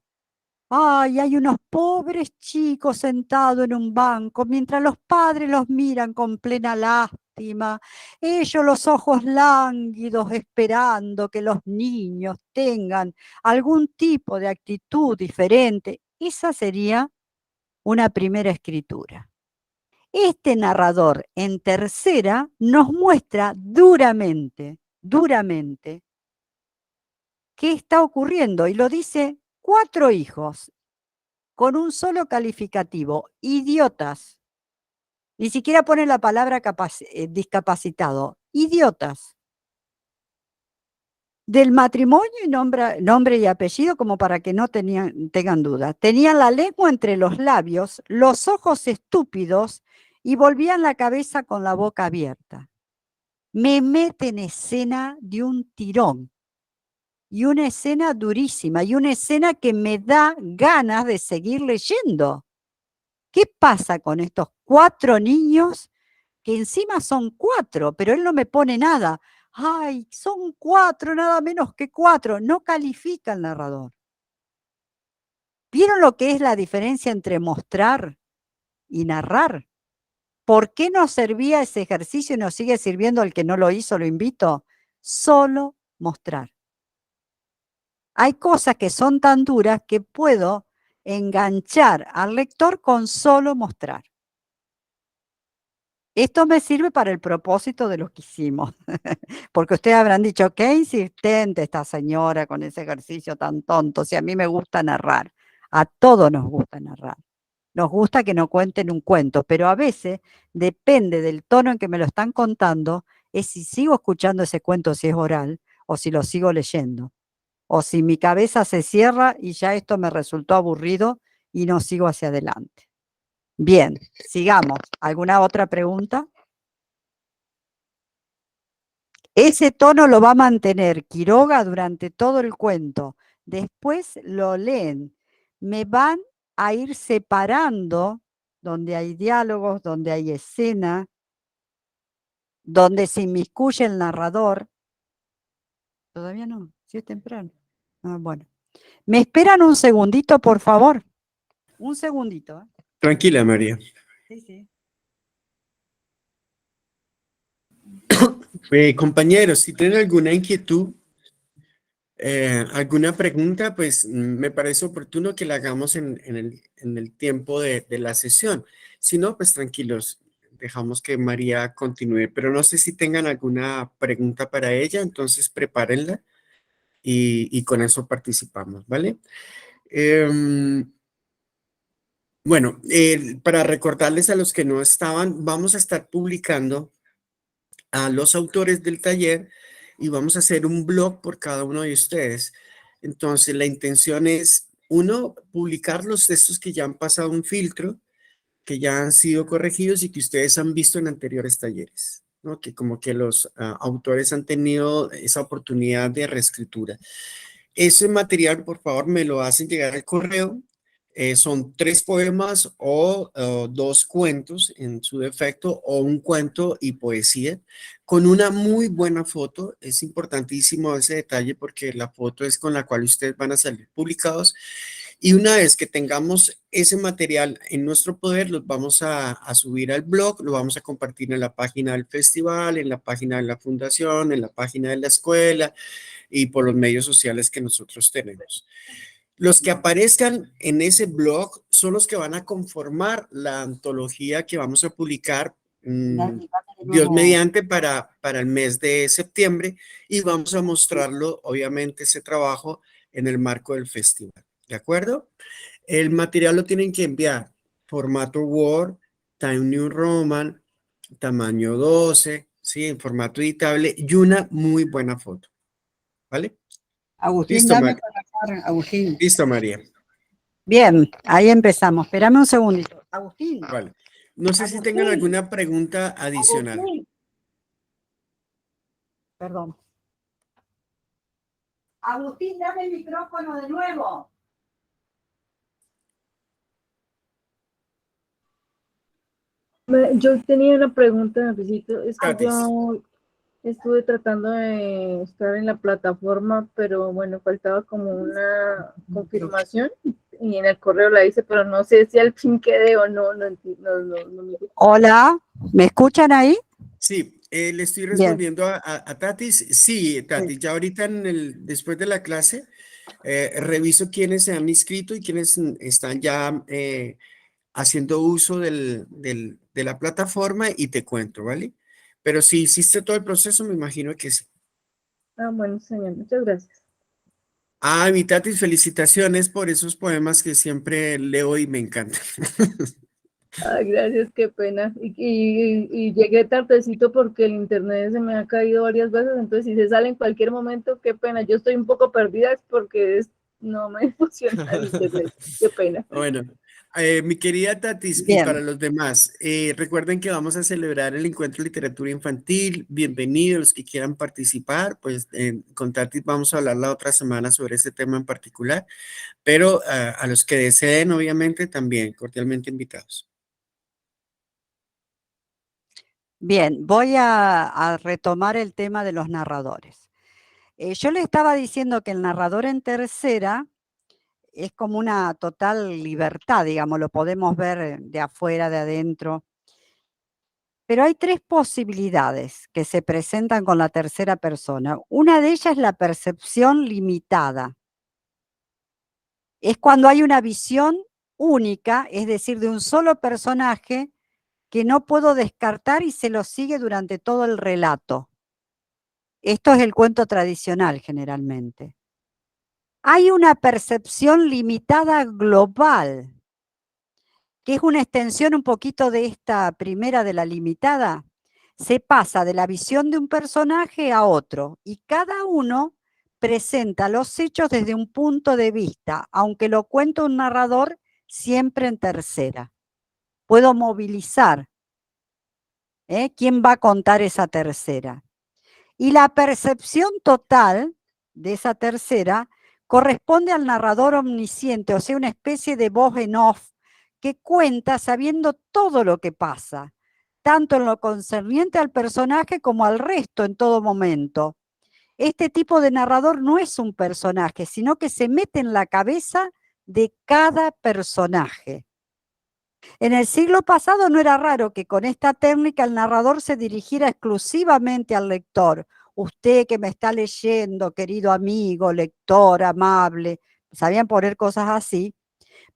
Ay, hay unos pobres chicos sentados en un banco, mientras los padres los miran con plena lástima, ellos los ojos lánguidos esperando que los niños tengan algún tipo de actitud diferente. Esa sería una primera escritura. Este narrador en tercera nos muestra duramente, qué está ocurriendo y lo dice 4 hijos con un solo calificativo, idiotas. Ni siquiera pone la palabra discapacitado, idiotas. Del matrimonio y nombre y apellido como para que no tengan duda. Tenían la lengua entre los labios, los ojos estúpidos y volvían la cabeza con la boca abierta. Me mete en escena de un tirón. Y una escena durísima, y una escena que me da ganas de seguir leyendo. ¿Qué pasa con estos 4 niños que encima son 4, pero él no me pone nada. Ay, son 4, nada menos que 4. No califica el narrador. ¿Vieron lo que es la diferencia entre mostrar y narrar? ¿Por qué nos servía ese ejercicio y nos sigue sirviendo al que no lo hizo? Lo invito. Solo mostrar. Hay cosas que son tan duras que puedo enganchar al lector con solo mostrar. Esto me sirve para el propósito de lo que hicimos, porque ustedes habrán dicho, qué insistente esta señora con ese ejercicio tan tonto, si a mí me gusta narrar, a todos nos gusta narrar, nos gusta que nos cuenten un cuento, pero a veces depende del tono en que me lo están contando, es si sigo escuchando ese cuento si es oral o si lo sigo leyendo, o si mi cabeza se cierra y ya esto me resultó aburrido y no sigo hacia adelante. Bien, sigamos. ¿Alguna otra pregunta? Ese tono lo va a mantener Quiroga durante todo el cuento. Después lo leen. Me van a ir separando donde hay diálogos, donde hay escena, donde se inmiscuye el narrador. Todavía no, si es temprano. Ah, bueno. ¿Me esperan un segundito, por favor? Un segundito. Tranquila, María. Sí, sí. Compañeros, si tienen alguna inquietud, alguna pregunta, pues me parece oportuno que la hagamos en el tiempo de la sesión. Si no, pues tranquilos, dejamos que María continúe. Pero no sé si tengan alguna pregunta para ella, entonces prepárenla y con eso participamos, ¿vale? Bueno, para recordarles a los que no estaban, vamos a estar publicando a los autores del taller y vamos a hacer un blog por cada uno de ustedes. Entonces, la intención es, uno, publicar los textos que ya han pasado un filtro, que ya han sido corregidos y que ustedes han visto en anteriores talleres, ¿no? Que como que los autores han tenido esa oportunidad de reescritura. Ese material, por favor, me lo hacen llegar al correo. Son 3 poemas o 2 cuentos en su defecto, o un cuento y poesía, con una muy buena foto. Es importantísimo ese detalle porque la foto es con la cual ustedes van a salir publicados. Y una vez que tengamos ese material en nuestro poder, los vamos a subir al blog, lo vamos a compartir en la página del festival, en la página de la fundación, en la página de la escuela y por los medios sociales que nosotros tenemos. Los que aparezcan en ese blog son los que van a conformar la antología que vamos a publicar, Dios mediante, para el mes de septiembre, y vamos a mostrarlo, obviamente, ese trabajo en el marco del festival. ¿De acuerdo? El material lo tienen que enviar formato Word, Time New Roman, tamaño 12, ¿sí? En formato editable y una muy buena foto. ¿Vale? Agustín, Listo, dame María. para acá, Agustín. Listo, María. Bien, ahí empezamos. Espérame un segundito. Agustín. Vale. No sé si tengan alguna pregunta adicional. Agustín. Perdón. Agustín, dame el micrófono de nuevo. Yo tenía una pregunta, necesito, es que Gratis. yo estuve tratando de estar en la plataforma, pero bueno, faltaba como una confirmación y en el correo la hice, pero no sé si al fin quedé o no, no. Hola, ¿me escuchan ahí? Sí, le estoy respondiendo a Tatis. Sí, Tatis, ya ahorita después de la clase, reviso quiénes se han inscrito y quiénes están ya haciendo uso de la plataforma y te cuento, ¿vale? Pero si hiciste todo el proceso, me imagino que sí. Ah, bueno, señor, muchas gracias. Ah, mi Tatis, felicitaciones por esos poemas que siempre leo y me encantan. Ay, gracias, qué pena. Y llegué tardecito porque el internet se me ha caído varias veces, entonces si se sale en cualquier momento, qué pena. Yo estoy un poco perdida porque no me funciona el internet, qué pena. Bueno, mi querida Tatis, y Bien. para los demás, recuerden que vamos a celebrar el encuentro de literatura infantil. Bienvenidos los que quieran participar, pues con Tatis vamos a hablar la otra semana sobre este tema en particular, pero a los que deseen, obviamente, también cordialmente invitados. Bien, voy a retomar el tema de los narradores. Yo le estaba diciendo que el narrador en tercera es como una total libertad, digamos, lo podemos ver de afuera, de adentro. Pero hay tres posibilidades que se presentan con la tercera persona. Una de ellas es la percepción limitada. Es cuando hay una visión única, es decir, de un solo personaje que no puedo descartar y se lo sigue durante todo el relato. Esto es el cuento tradicional generalmente. Hay una percepción limitada global, que es una extensión un poquito de esta primera de la limitada. Se pasa de la visión de un personaje a otro y cada uno presenta los hechos desde un punto de vista, aunque lo cuenta un narrador siempre en tercera. Puedo movilizar. ¿Quién va a contar esa tercera? Y la percepción total de esa tercera corresponde al narrador omnisciente, o sea, una especie de voz en off que cuenta sabiendo todo lo que pasa, tanto en lo concerniente al personaje como al resto en todo momento. Este tipo de narrador no es un personaje, sino que se mete en la cabeza de cada personaje. En el siglo pasado no era raro que con esta técnica el narrador se dirigiera exclusivamente al lector. Usted que me está leyendo, querido amigo, lector, amable, sabían poner cosas así,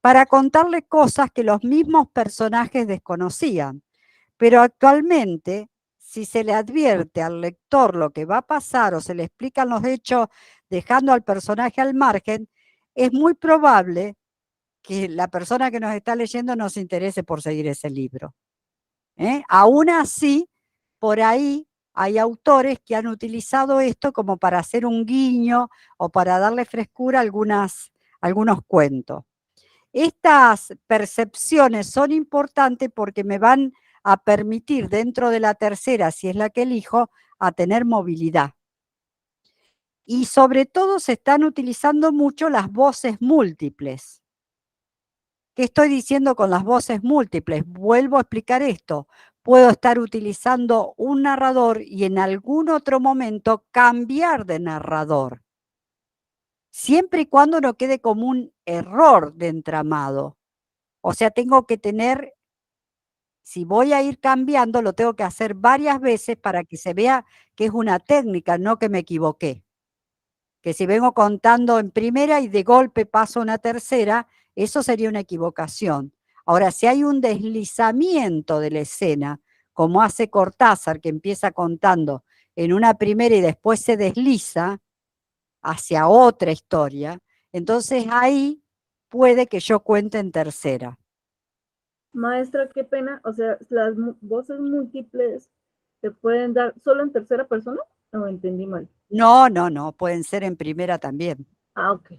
para contarle cosas que los mismos personajes desconocían. Pero actualmente, si se le advierte al lector lo que va a pasar o se le explican los hechos dejando al personaje al margen, es muy probable que la persona que nos está leyendo no se interese por seguir ese libro. Aún así, por ahí hay autores que han utilizado esto como para hacer un guiño o para darle frescura a algunos cuentos. Estas percepciones son importantes porque me van a permitir dentro de la tercera, si es la que elijo, a tener movilidad. Y sobre todo se están utilizando mucho las voces múltiples. ¿Qué estoy diciendo con las voces múltiples? Vuelvo a explicar esto. Puedo estar utilizando un narrador y en algún otro momento cambiar de narrador. Siempre y cuando no quede como un error de entramado. O sea, tengo que tener, si voy a ir cambiando, lo tengo que hacer varias veces para que se vea que es una técnica, no que me equivoqué. Que si vengo contando en primera y de golpe paso a una tercera, eso sería una equivocación. Ahora, si hay un deslizamiento de la escena, como hace Cortázar, que empieza contando en una primera y después se desliza hacia otra historia, entonces ahí puede que yo cuente en tercera. Maestra, qué pena, o sea, las voces múltiples se pueden dar solo en tercera persona, o entendí mal. No, pueden ser en primera también. Ah, ok.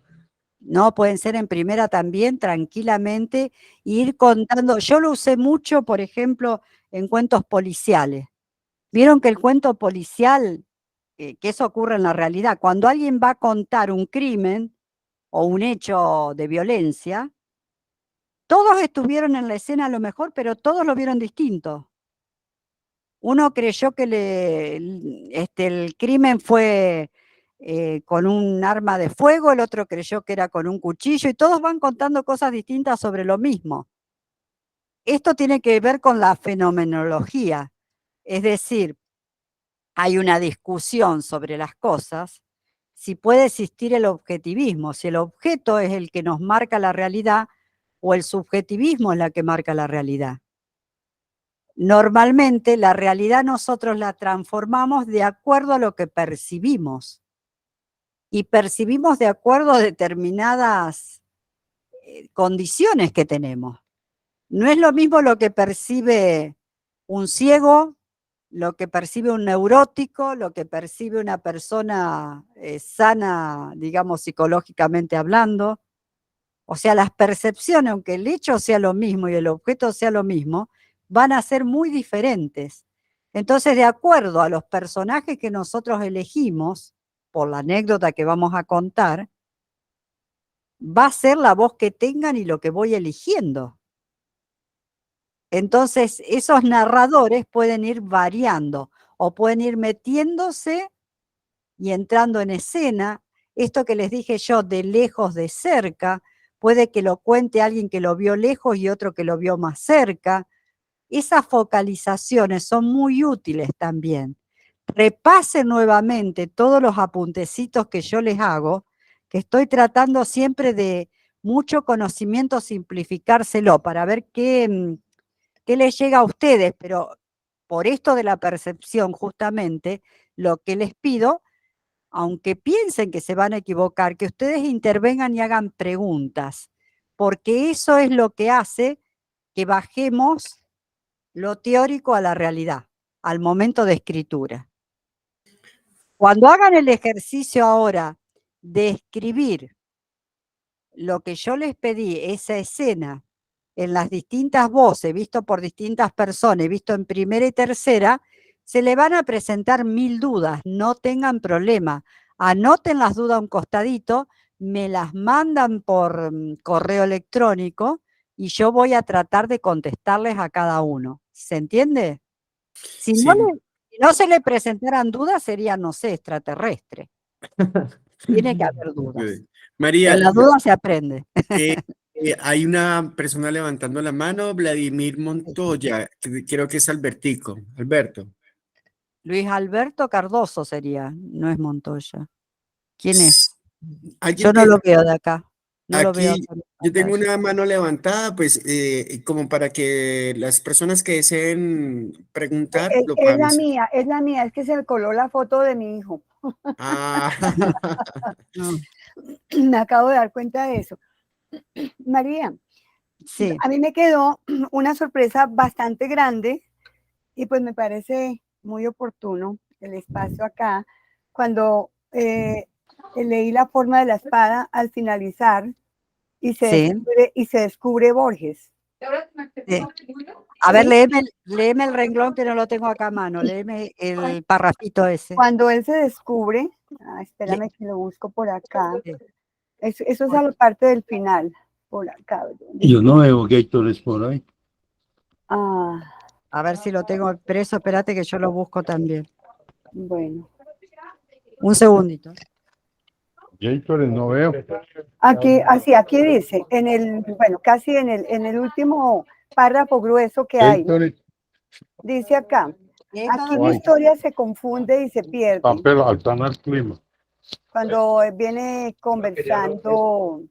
No, pueden ser en primera también, tranquilamente, e ir contando. Yo lo usé mucho, por ejemplo, en cuentos policiales. Vieron que el cuento policial, que eso ocurre en la realidad, cuando alguien va a contar un crimen o un hecho de violencia, todos estuvieron en la escena a lo mejor, pero todos lo vieron distinto. Uno creyó que el crimen fue con un arma de fuego, el otro creyó que era con un cuchillo, y todos van contando cosas distintas sobre lo mismo. Esto tiene que ver con la fenomenología, es decir, hay una discusión sobre las cosas, si puede existir el objetivismo, si el objeto es el que nos marca la realidad o el subjetivismo es la que marca la realidad. Normalmente la realidad nosotros la transformamos de acuerdo a lo que percibimos. Y percibimos de acuerdo a determinadas condiciones que tenemos. No es lo mismo lo que percibe un ciego, lo que percibe un neurótico, lo que percibe una persona sana, digamos, psicológicamente hablando. O sea, las percepciones, aunque el hecho sea lo mismo y el objeto sea lo mismo, van a ser muy diferentes. Entonces, de acuerdo a los personajes que nosotros elegimos, por la anécdota que vamos a contar, va a ser la voz que tengan y lo que voy eligiendo. Entonces, esos narradores pueden ir variando o pueden ir metiéndose y entrando en escena. Esto que les dije yo, de lejos, de cerca, puede que lo cuente alguien que lo vio lejos y otro que lo vio más cerca. Esas focalizaciones son muy útiles también. Repasen nuevamente todos los apuntecitos que yo les hago, que estoy tratando siempre de mucho conocimiento simplificárselo para ver qué les llega a ustedes, pero por esto de la percepción justamente, lo que les pido, aunque piensen que se van a equivocar, que ustedes intervengan y hagan preguntas, porque eso es lo que hace que bajemos lo teórico a la realidad, al momento de escritura. Cuando hagan el ejercicio ahora de escribir lo que yo les pedí, esa escena, en las distintas voces, visto por distintas personas, visto en primera y tercera, se le van a presentar 1000 dudas, no tengan problema. Anoten las dudas a un costadito, me las mandan por correo electrónico y yo voy a tratar de contestarles a cada uno. ¿Se entiende? Si Sí. no se le presentaran dudas, sería, no sé, extraterrestre. Tiene que haber dudas. María, En las dudas se aprende. hay una persona levantando la mano, Vladimir Montoya, creo que es Albertico. Alberto. Luis Alberto Cardoso sería, no es Montoya. ¿Quién es? Alguien Yo no lo veo de acá. No lo veo aquí, acá en yo tengo pantalla. una mano levantada, pues como para que las personas que deseen preguntar lo puedan hacer. Es la mía, es que se me coló la foto de mi hijo. Ah, No, Me acabo de dar cuenta de eso. María, sí, a mí me quedó una sorpresa bastante grande y pues me parece muy oportuno el espacio acá cuando leí La forma de la espada al finalizar y sí. se descubre Borges. Sí. A ver, léeme el renglón que no lo tengo acá a mano. Léeme el parrafito ese. Cuando él se descubre, espérame que lo busco por acá. Sí. Eso es a la parte del final, por acá. Yo no veo Gators por ahí. Ah, A ver si lo tengo preso. Espérate que yo lo busco también. bueno. Un segundito. Gators no veo. Aquí dice, casi en el último párrafo grueso que hay, ¿no? Gators, Dice acá, aquí mi Ay. historia se confunde y se pierde. papel, altana al clima. Cuando viene conversando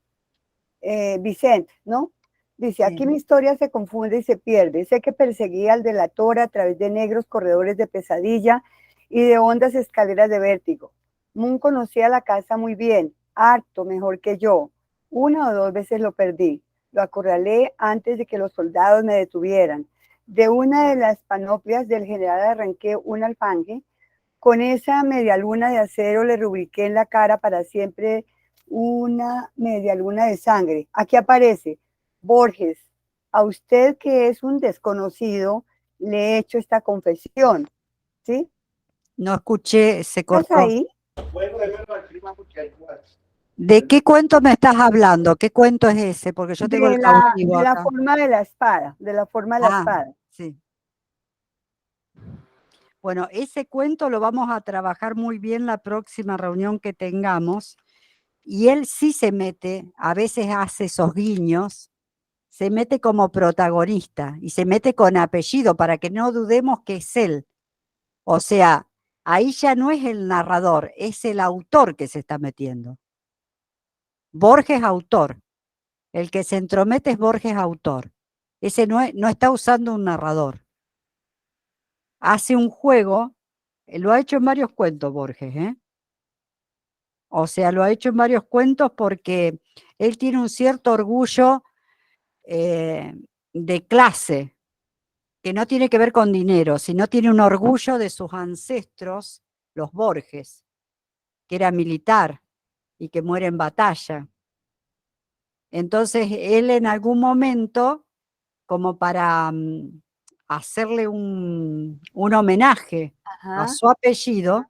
Vicente, ¿no? Dice, aquí mi historia se confunde y se pierde. Sé que perseguía al delator a través de negros corredores de pesadilla y de hondas escaleras de vértigo. Moon conocía la casa muy bien, harto mejor que yo. 1 o 2 veces lo perdí. Lo acorralé antes de que los soldados me detuvieran. De una de las panoplias del general arranqué un alfanje. Con esa media luna de acero le rubriqué en la cara para siempre una media luna de sangre. Aquí aparece, Borges, a usted que es un desconocido, le he hecho esta confesión. ¿Sí? No escuché, se ¿Estás cortó. ahí? ¿De qué cuento me estás hablando? ¿Qué cuento es ese? Porque yo tengo el cautivo de la acá. forma de la espada, de la forma de la Ah, espada. sí. Bueno, ese cuento lo vamos a trabajar muy bien la próxima reunión que tengamos. Y él sí se mete, a veces hace esos guiños, se mete como protagonista y se mete con apellido para que no dudemos que es él. O sea, ahí ya no es el narrador, es el autor que se está metiendo. Borges autor. El que se entromete es Borges autor. Ese no está usando un narrador. Hace un juego, lo ha hecho en varios cuentos Borges, ¿eh? O sea, lo ha hecho en varios cuentos porque él tiene un cierto orgullo de clase, que no tiene que ver con dinero, sino tiene un orgullo de sus ancestros, los Borges, que era militar y que muere en batalla. Entonces, él en algún momento, como para hacerle un homenaje a Ajá. su apellido,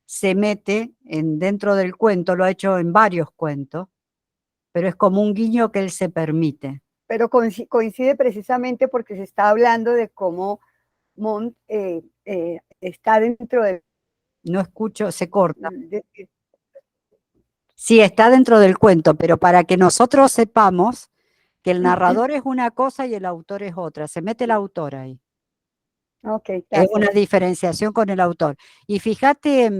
se mete dentro del cuento, lo ha hecho en varios cuentos, pero es como un guiño que él se permite. pero coincide precisamente porque se está hablando de cómo Montt está dentro del... No escucho, se corta. Sí, está dentro del cuento, pero para que nosotros sepamos que el narrador es una cosa y el autor es otra. Se mete el autor ahí. Ok, Es gracias. una diferenciación con el autor. Y fíjate,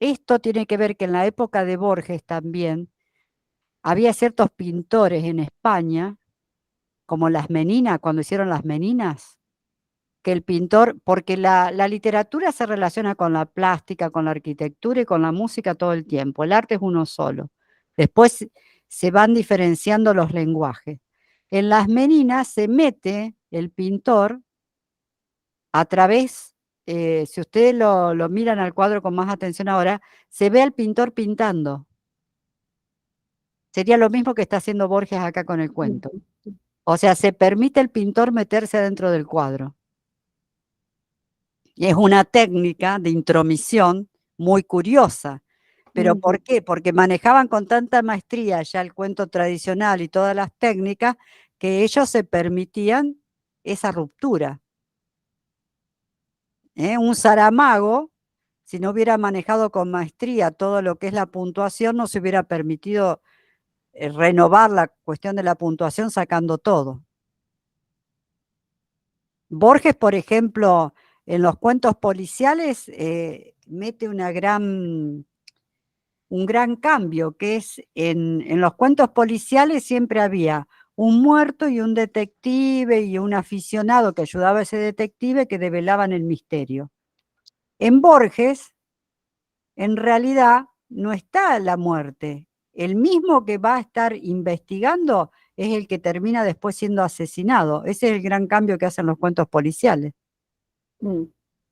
esto tiene que ver que en la época de Borges también había ciertos pintores en España, como las Meninas, cuando hicieron las Meninas, que el pintor, porque la literatura se relaciona con la plástica, con la arquitectura y con la música todo el tiempo. El arte es uno solo. Después se van diferenciando los lenguajes. En las Meninas se mete el pintor a través, si ustedes lo miran al cuadro con más atención ahora, se ve al pintor pintando. Sería lo mismo que está haciendo Borges acá con el cuento. O sea, se permite al pintor meterse adentro del cuadro. Y es una técnica de intromisión muy curiosa. ¿Pero por qué? Porque manejaban con tanta maestría ya el cuento tradicional y todas las técnicas que ellos se permitían esa ruptura. Un Saramago, si no hubiera manejado con maestría todo lo que es la puntuación, no se hubiera permitido renovar la cuestión de la puntuación sacando todo. Borges, por ejemplo, en los cuentos policiales mete un gran cambio, que es en los cuentos policiales siempre había un muerto y un detective y un aficionado que ayudaba a ese detective que develaban el misterio. En Borges, en realidad, no está la muerte. El mismo que va a estar investigando es el que termina después siendo asesinado. Ese es el gran cambio que hacen los cuentos policiales.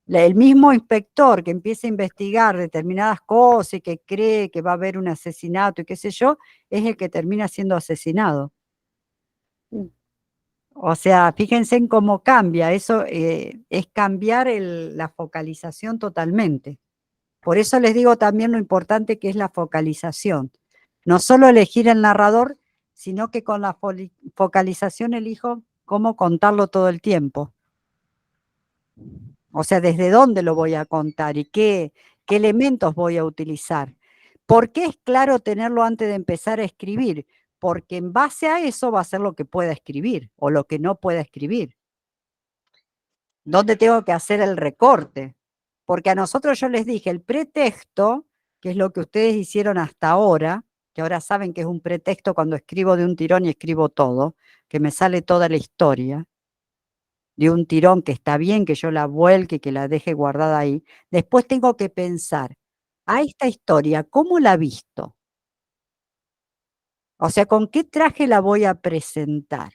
El mismo inspector que empieza a investigar determinadas cosas y que cree que va a haber un asesinato y qué sé yo, es el que termina siendo asesinado. O sea, fíjense en cómo cambia. Eso es cambiar la focalización totalmente. Por eso les digo también lo importante que es la focalización. No solo elegir el narrador, sino que con la focalización elijo cómo contarlo todo el tiempo. O sea, desde dónde lo voy a contar y qué elementos voy a utilizar. ¿Por qué es claro tenerlo antes de empezar a escribir? Porque en base a eso va a ser lo que pueda escribir o lo que no pueda escribir. ¿Dónde tengo que hacer el recorte? Porque a nosotros yo les dije, el pretexto, que es lo que ustedes hicieron hasta ahora, que ahora saben que es un pretexto cuando escribo de un tirón y escribo todo, que me sale toda la historia, de un tirón que está bien que yo la vuelque, que la deje guardada ahí. Después tengo que pensar, a esta historia, ¿cómo la visto? O sea, ¿con qué traje la voy a presentar?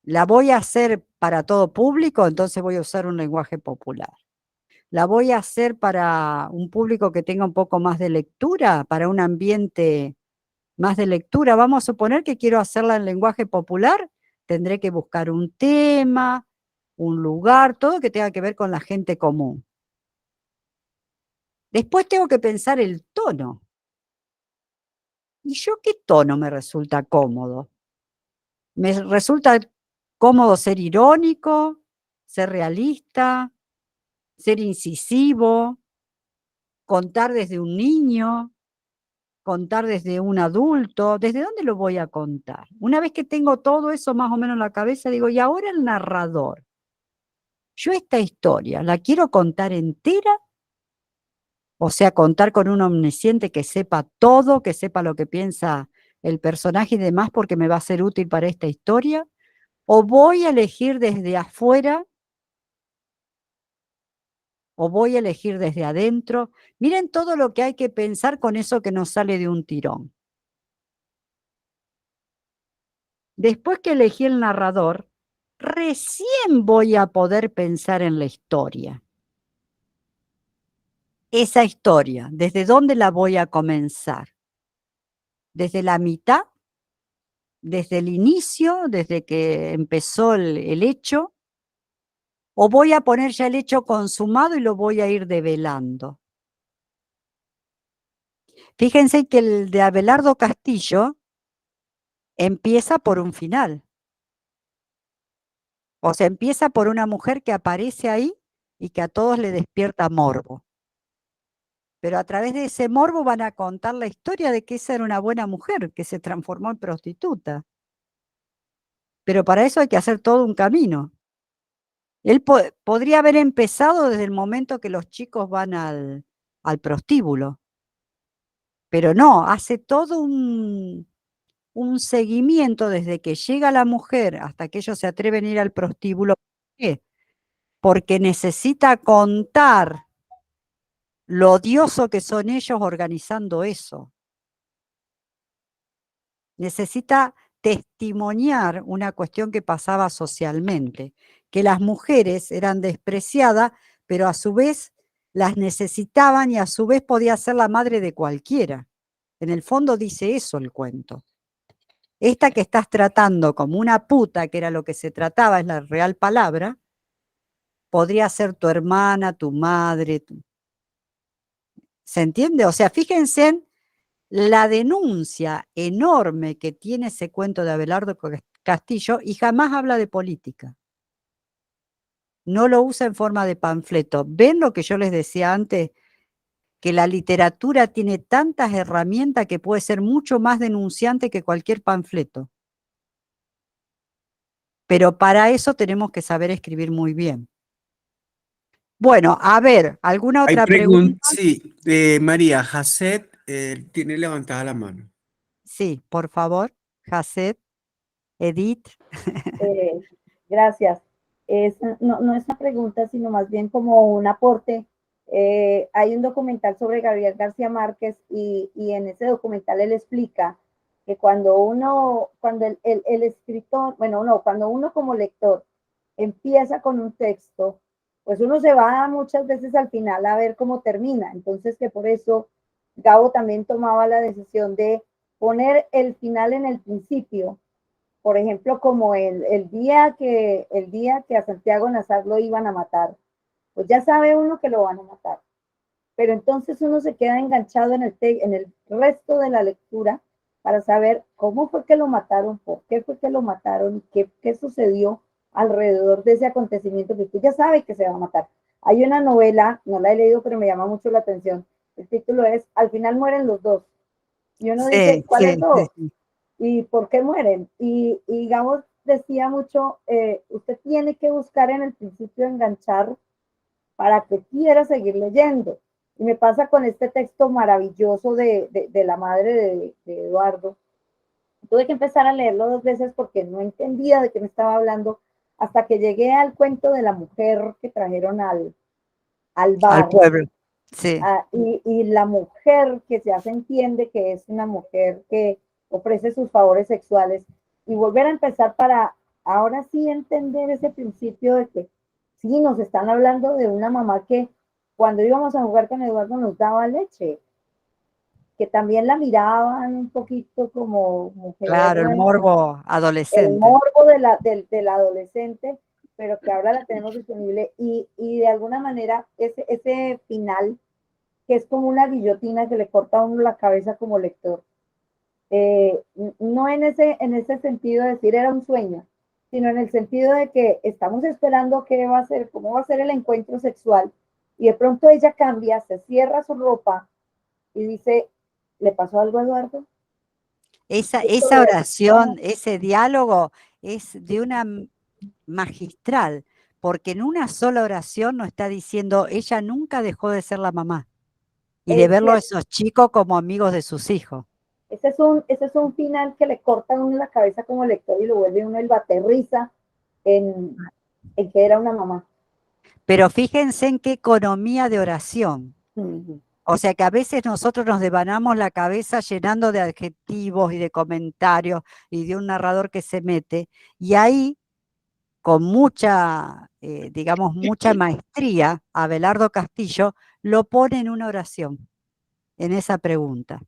¿La voy a hacer para todo público? Entonces voy a usar un lenguaje popular. ¿La voy a hacer para un público que tenga un poco más de lectura? ¿Para un ambiente más de lectura? Vamos a suponer que quiero hacerla en lenguaje popular. Tendré que buscar un tema, un lugar, todo que tenga que ver con la gente común. Después tengo que pensar el tono. ¿Y yo qué tono me resulta cómodo? ¿Me resulta cómodo ser irónico, ser realista, ser incisivo, contar desde un niño, contar desde un adulto? ¿Desde dónde lo voy a contar? Una vez que tengo todo eso más o menos en la cabeza, digo, y ahora el narrador. Yo esta historia, ¿la quiero contar entera? O sea, contar con un omnisciente que sepa todo, que sepa lo que piensa el personaje y demás porque me va a ser útil para esta historia. ¿O voy a elegir desde afuera? ¿O voy a elegir desde adentro? Miren todo lo que hay que pensar con eso que nos sale de un tirón. Después que elegí el narrador, recién voy a poder pensar en la historia. Esa historia, ¿desde dónde la voy a comenzar? ¿Desde la mitad? ¿Desde el inicio? ¿Desde que empezó el hecho? ¿O voy a poner ya el hecho consumado y lo voy a ir develando? Fíjense que el de Abelardo Castillo empieza por un final. O sea, empieza por una mujer que aparece ahí y que a todos le despierta morbo. Pero a través de ese morbo van a contar la historia de que esa era una buena mujer, que se transformó en prostituta. Pero para eso hay que hacer todo un camino. Él podría haber empezado desde el momento que los chicos van al prostíbulo. Pero no, hace todo un seguimiento desde que llega la mujer hasta que ellos se atreven a ir al prostíbulo. ¿Por qué? Porque necesita contar lo odioso que son ellos organizando eso. Necesita testimoniar una cuestión que pasaba socialmente, que las mujeres eran despreciadas, pero a su vez las necesitaban y a su vez podía ser la madre de cualquiera. En el fondo dice eso el cuento. Esta que estás tratando como una puta, que era lo que se trataba, es la real palabra, podría ser tu hermana, tu madre. ¿Se entiende? O sea, fíjense en la denuncia enorme que tiene ese cuento de Abelardo Castillo y jamás habla de política. No lo usa en forma de panfleto. ¿Ven lo que yo les decía antes? Que la literatura tiene tantas herramientas que puede ser mucho más denunciante que cualquier panfleto. Pero para eso tenemos que saber escribir muy bien. Bueno, a ver, ¿alguna Hay otra pregunta? Sí, María Jacet tiene levantada la mano. Sí, por favor, Jacet, Edith. Gracias. No es una pregunta, sino más bien como un aporte. Hay un documental sobre Gabriel García Márquez y en ese documental él explica que cuando el escritor, bueno, no, cuando uno como lector empieza con un texto, pues uno se va muchas veces al final a ver cómo termina. Entonces que por eso Gabo también tomaba la decisión de poner el final en el principio. Por ejemplo, como el día que a Santiago Nazar lo iban a matar, pues ya sabe uno que lo van a matar. Pero entonces uno se queda enganchado en el resto de la lectura para saber cómo fue que lo mataron, por qué fue que lo mataron, qué sucedió alrededor de ese acontecimiento que tú ya sabes que se va a matar. Hay una novela, no la he leído, pero me llama mucho la atención. El título es Al final mueren los dos. Y uno dice, ¿cuáles dos? ¿Y por qué mueren? Y digamos, decía mucho, usted tiene que buscar en el principio enganchar para que quiera seguir leyendo. Y me pasa con este texto maravilloso de la madre de Eduardo. Tuve que empezar a leerlo 2 veces porque no entendía de qué me estaba hablando hasta que llegué al cuento de la mujer que trajeron al bar. Al pueblo, sí. Y la mujer que ya se entiende que es una mujer que ofrece sus favores sexuales y volver a empezar para ahora sí entender ese principio de que sí, nos están hablando de una mamá que cuando íbamos a jugar con Eduardo nos daba leche, que también la miraban un poquito como mujer. Claro, el morbo adolescente. El morbo del adolescente, pero que ahora la tenemos disponible y de alguna manera ese final, que es como una guillotina que le corta a uno la cabeza como lector. No en ese sentido de decir era un sueño, sino en el sentido de que estamos esperando qué va a ser, cómo va a ser el encuentro sexual, y de pronto ella cambia, se cierra su ropa y dice, ¿le pasó algo a Eduardo? Esa oración, ese diálogo es de una magistral, porque en una sola oración no está diciendo, ella nunca dejó de ser la mamá, y de verlo a esos chicos como amigos de sus hijos. Ese es un final que le corta a uno la cabeza como lector y lo vuelve uno el baterriza en que era una mamá. Pero fíjense en qué economía de oración. O sea que a veces nosotros nos devanamos la cabeza llenando de adjetivos y de comentarios y de un narrador que se mete, y ahí, con mucha, digamos, mucha maestría, Abelardo Castillo lo pone en una oración, en esa pregunta.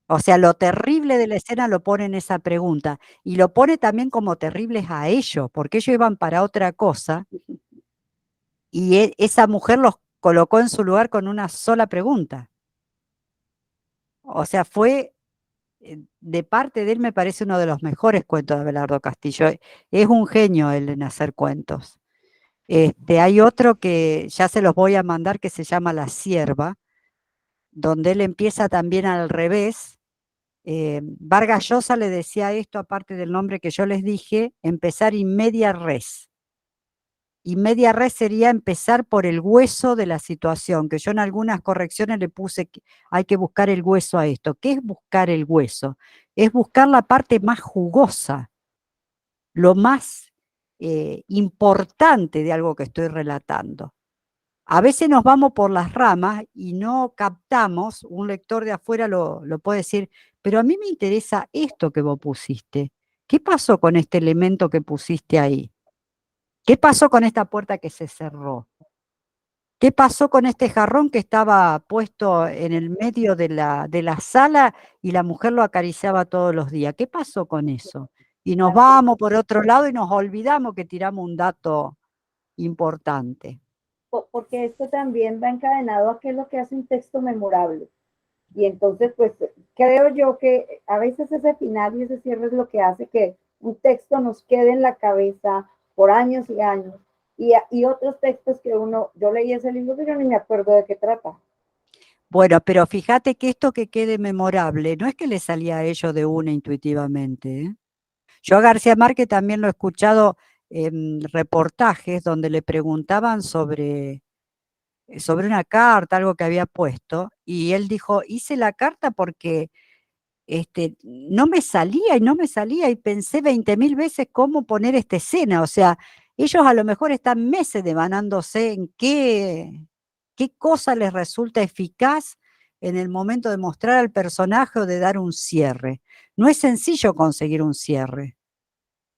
O sea, lo terrible de la escena lo pone en esa pregunta, y lo pone también como terribles a ellos, porque ellos iban para otra cosa, y esa mujer los colocó en su lugar con una sola pregunta. O sea, fue de parte de él me parece uno de los mejores cuentos de Abelardo Castillo. Es un genio él en hacer cuentos. Hay otro que ya se los voy a mandar que se llama La Sierva, donde él empieza también al revés. Vargas Llosa le decía esto, aparte del nombre que yo les dije, empezar in media res. In media res sería empezar por el hueso de la situación, que yo en algunas correcciones le puse que hay que buscar el hueso a esto. ¿Qué es buscar el hueso? Es buscar la parte más jugosa, lo más importante de algo que estoy relatando. A veces nos vamos por las ramas y no captamos, un lector de afuera lo puede decir, pero a mí me interesa esto que vos pusiste. ¿Qué pasó con este elemento que pusiste ahí? ¿Qué pasó con esta puerta que se cerró? ¿Qué pasó con este jarrón que estaba puesto en el medio de la sala y la mujer lo acariciaba todos los días? ¿Qué pasó con eso? Y nos vamos por otro lado y nos olvidamos que tiramos un dato importante. Porque esto también va encadenado a qué es lo que hace un texto memorable. Y entonces, pues, creo yo que a veces ese final y ese cierre es lo que hace que un texto nos quede en la cabeza por años y años. Y otros textos que yo leí ese libro, pero ni me acuerdo de qué trata. Bueno, pero fíjate que esto que quede memorable, no es que le salía a ellos de una intuitivamente, ¿eh? Yo a García Márquez también lo he escuchado en reportajes donde le preguntaban sobre una carta, algo que había puesto, y él dijo, hice la carta porque no me salía y pensé 20.000 veces cómo poner esta escena. O sea, ellos a lo mejor están meses devanándose en qué cosa les resulta eficaz en el momento de mostrar al personaje o de dar un cierre. No es sencillo conseguir un cierre.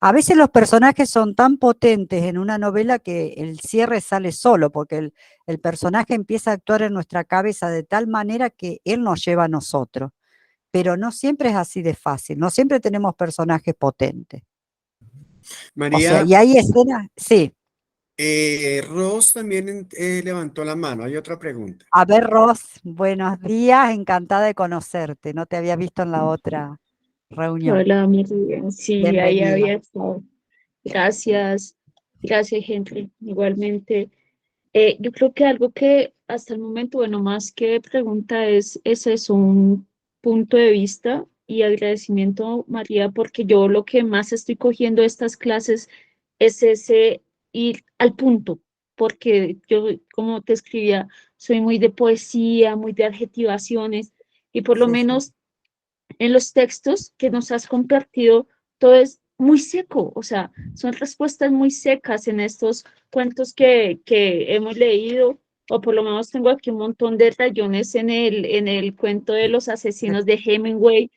A veces los personajes son tan potentes en una novela que el cierre sale solo, porque el personaje empieza a actuar en nuestra cabeza de tal manera que él nos lleva a nosotros. Pero no siempre es así de fácil, no siempre tenemos personajes potentes. O sea, María, y hay escenas, sí. Ross también levantó la mano. Hay otra pregunta. A ver, Ros, buenos días, encantada de conocerte, no te había visto en la otra reunión. Hola, Miriam. Sí, ahí Bienvenida. había estado. Gracias, gracias, Henry. Igualmente. Yo creo que algo que hasta el momento, bueno, más que pregunta es eso, un punto de vista y agradecimiento, María, porque yo lo que más estoy cogiendo de estas clases es ese ir al punto, porque yo, como te escribía, soy muy de poesía, muy de adjetivaciones, y por lo Sí, sí. menos en los textos que nos has compartido, todo es muy seco, o sea, son respuestas muy secas en estos cuentos que hemos leído, o por lo menos tengo aquí un montón de rayones en el cuento de los asesinos de Hemingway,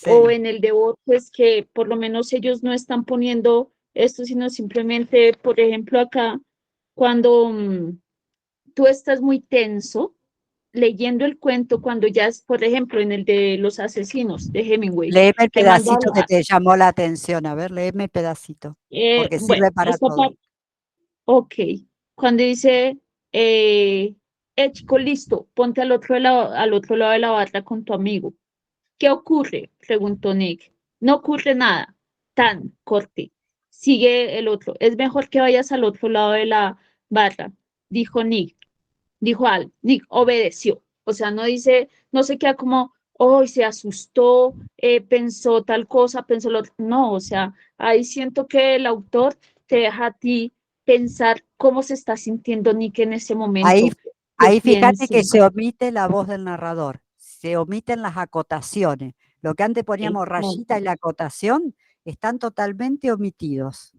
o Sí. en el de Borges, que por lo menos ellos no están poniendo esto, sino simplemente, por ejemplo, acá, cuando tú estás muy tenso, leyendo el cuento cuando ya es, por ejemplo, en el de los asesinos de Hemingway, Léeme el que manda pedacito que te llamó la atención, a ver, léeme el pedacito, porque bueno, sirve para esta todo. parte, ok, cuando dice, chico, listo, ponte al otro lado de la barra con tu amigo. ¿Qué ocurre? Preguntó Nick. No ocurre nada. Tan, corte. Sigue el otro. Es mejor que vayas al otro lado de la barra, dijo Nick. Dijo Al, Nick obedeció. O sea, no dice, no se queda como, oh, se asustó, pensó tal cosa, pensó lo otro. No, o sea, ahí siento que el autor te deja a ti pensar cómo se está sintiendo Nick en ese Ahí, momento. ¿Qué ahí fíjate piensa? que se omite la voz del narrador, se omiten las acotaciones. Lo que antes poníamos rayita y la acotación están totalmente omitidos.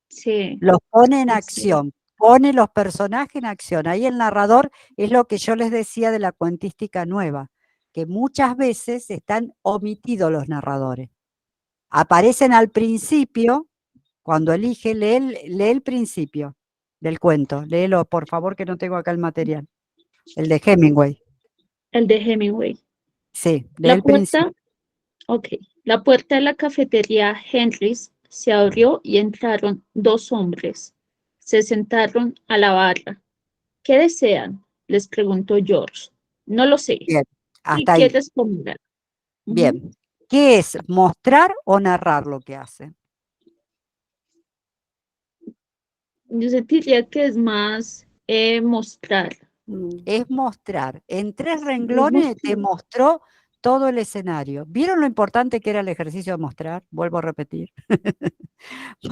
Sí, Los pone en sí, acción, pone los personajes en acción. Ahí el narrador es lo que yo les decía de la cuentística nueva, que muchas veces están omitidos los narradores. Aparecen al principio, cuando elige, lee el principio del cuento. Léelo, por favor, que no tengo acá el material. El de Hemingway. el de Hemingway. Sí, lee La el principio. puerta, ok, la puerta de la cafetería Henry's se abrió y entraron dos hombres. Se sentaron a la barra. ¿Qué desean? Les preguntó George. No lo sé. Bien, ¿Y hasta qué ahí. responderán? Ujú. Bien. ¿Qué es mostrar o narrar lo que hace? Yo sentiría que es más mostrar. Es mostrar. En 3 Es renglones te mostrar. mostró todo el escenario. ¿Vieron lo importante que era el ejercicio de mostrar? Vuelvo a repetir,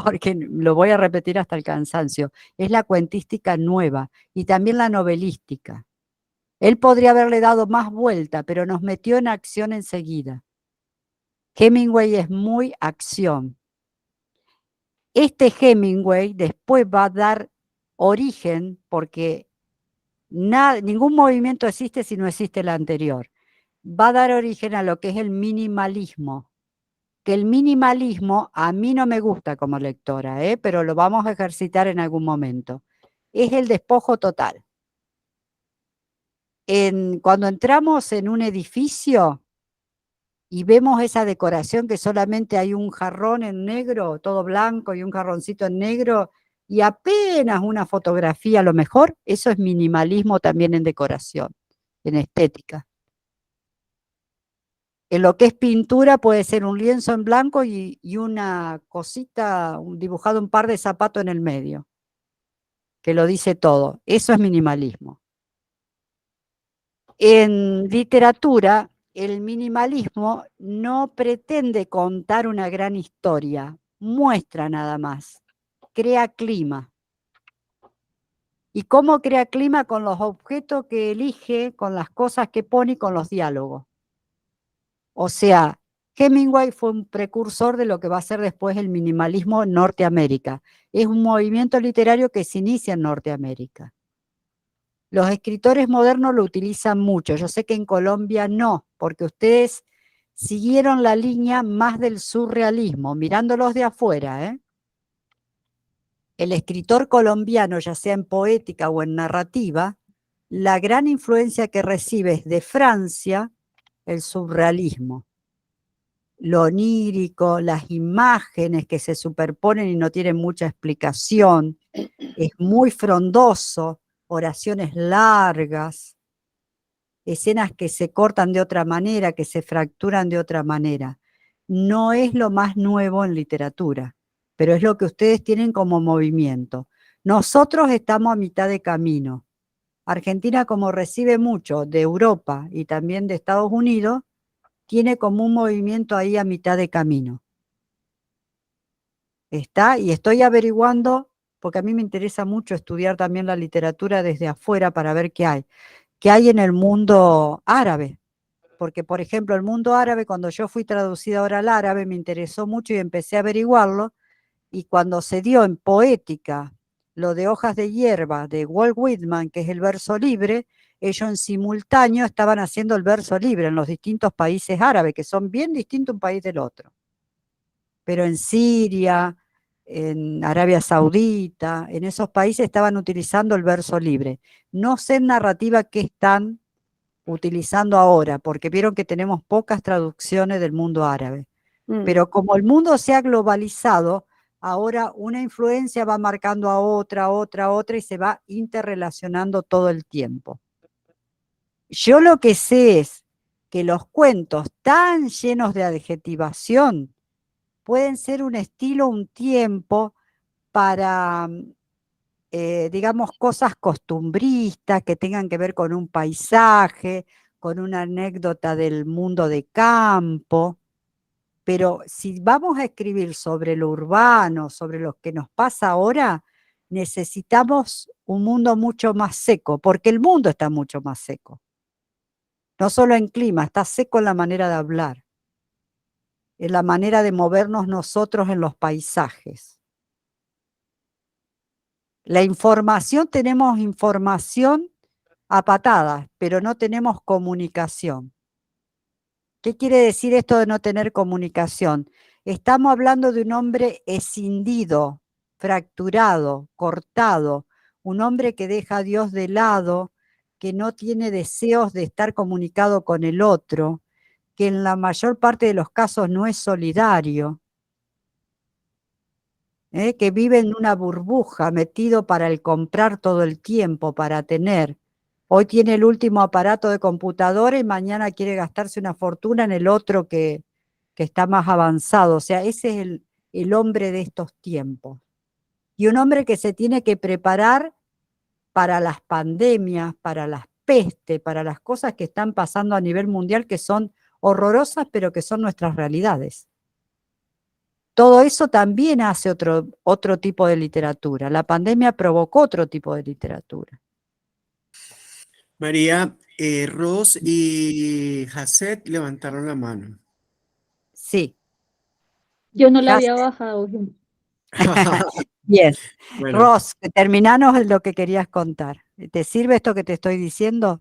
porque lo voy a repetir hasta el cansancio. Es la cuentística nueva y también la novelística. Él podría haberle dado más vuelta, pero nos metió en acción enseguida. Hemingway es muy acción. Este Hemingway después va a dar origen, porque ningún movimiento existe si no existe el anterior. Va a dar origen a lo que es el minimalismo. Que el minimalismo a mí no me gusta como lectora, pero lo vamos a ejercitar en algún momento. Es el despojo total. Cuando entramos en un edificio y vemos esa decoración que solamente hay un jarrón en negro, todo blanco y un jarroncito en negro, y apenas una fotografía a lo mejor, eso es minimalismo también en decoración, en estética. En lo que es pintura puede ser un lienzo en blanco y una cosita, dibujado un par de zapatos en el medio, que lo dice todo. Eso es minimalismo. En literatura, el minimalismo no pretende contar una gran historia, muestra nada más, crea clima. ¿Y cómo crea clima? Con los objetos que elige, con las cosas que pone y con los diálogos. O sea, Hemingway fue un precursor de lo que va a ser después el minimalismo en Norteamérica. Es un movimiento literario que se inicia en Norteamérica. Los escritores modernos lo utilizan mucho. Yo sé que en Colombia no, porque ustedes siguieron la línea más del surrealismo, mirándolos de afuera, ¿eh? El escritor colombiano, ya sea en poética o en narrativa, la gran influencia que recibe es de Francia, el surrealismo. Lo onírico, las imágenes que se superponen y no tienen mucha explicación, es muy frondoso, oraciones largas, escenas que se cortan de otra manera, que se fracturan de otra manera. No es lo más nuevo en literatura, pero es lo que ustedes tienen como movimiento. Nosotros estamos a mitad de camino. Argentina, como recibe mucho de Europa y también de Estados Unidos, tiene como un movimiento ahí a mitad de camino. Está, y estoy averiguando, porque a mí me interesa mucho estudiar también la literatura desde afuera para ver qué hay en el mundo árabe. Porque, por ejemplo, el mundo árabe, cuando yo fui traducida ahora al árabe, me interesó mucho y empecé a averiguarlo, y cuando se dio en poética lo de Hojas de Hierba de Walt Whitman, que es el verso libre, ellos en simultáneo estaban haciendo el verso libre en los distintos países árabes, que son bien distintos un país del otro. Pero en Siria, en Arabia Saudita, en esos países estaban utilizando el verso libre. No sé en narrativa qué están utilizando ahora, porque vieron que tenemos pocas traducciones del mundo árabe. Pero como el mundo se ha globalizado, ahora una influencia va marcando a otra, y se va interrelacionando todo el tiempo. Yo lo que sé es que los cuentos tan llenos de adjetivación pueden ser un estilo, un tiempo para, digamos, cosas costumbristas que tengan que ver con un paisaje, con una anécdota del mundo de campo. Pero si vamos a escribir sobre lo urbano, sobre lo que nos pasa ahora, necesitamos un mundo mucho más seco, porque el mundo está mucho más seco. No solo en clima, está seco en la manera de hablar, en la manera de movernos nosotros en los paisajes. La información, tenemos información a patadas, pero no tenemos comunicación. ¿Qué quiere decir esto de no tener comunicación? Estamos hablando de un hombre escindido, fracturado, cortado, un hombre que deja a Dios de lado, que no tiene deseos de estar comunicado con el otro, que en la mayor parte de los casos no es solidario, que vive en una burbuja, metido para el comprar todo el tiempo, para tener. Hoy tiene el último aparato de computadora y mañana quiere gastarse una fortuna en el otro que que está más avanzado. O sea, ese es el hombre de estos tiempos. Y un hombre que se tiene que preparar para las pandemias, para las pestes, para las cosas que están pasando a nivel mundial, que son horrorosas, pero que son nuestras realidades. Todo eso también hace otro tipo de literatura. La pandemia provocó otro tipo de literatura. María, Ros y Jacet levantaron la mano. Sí. Yo no la Ya había sé. bajado. Bien. Bueno, Ros, terminanos lo que querías contar. ¿Te sirve esto que te estoy diciendo?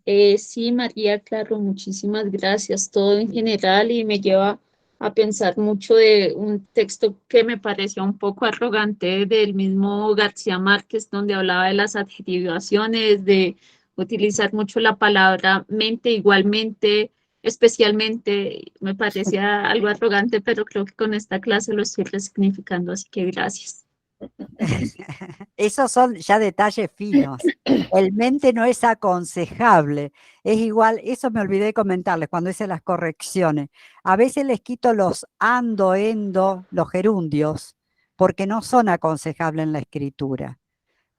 Sí, María, claro, muchísimas gracias. Todo en general y me lleva a pensar mucho de un texto que me pareció un poco arrogante del mismo García Márquez, donde hablaba de las adjetivaciones, de utilizar mucho la palabra mente, igualmente, especialmente. Me parecía algo arrogante, pero creo que con esta clase lo estoy resignificando, así que gracias. Esos son ya detalles finos. El mente no es aconsejable. Es igual, eso me olvidé de comentarles cuando hice las correcciones. A veces les quito los ando, endo, los gerundios, porque no son aconsejables en la escritura.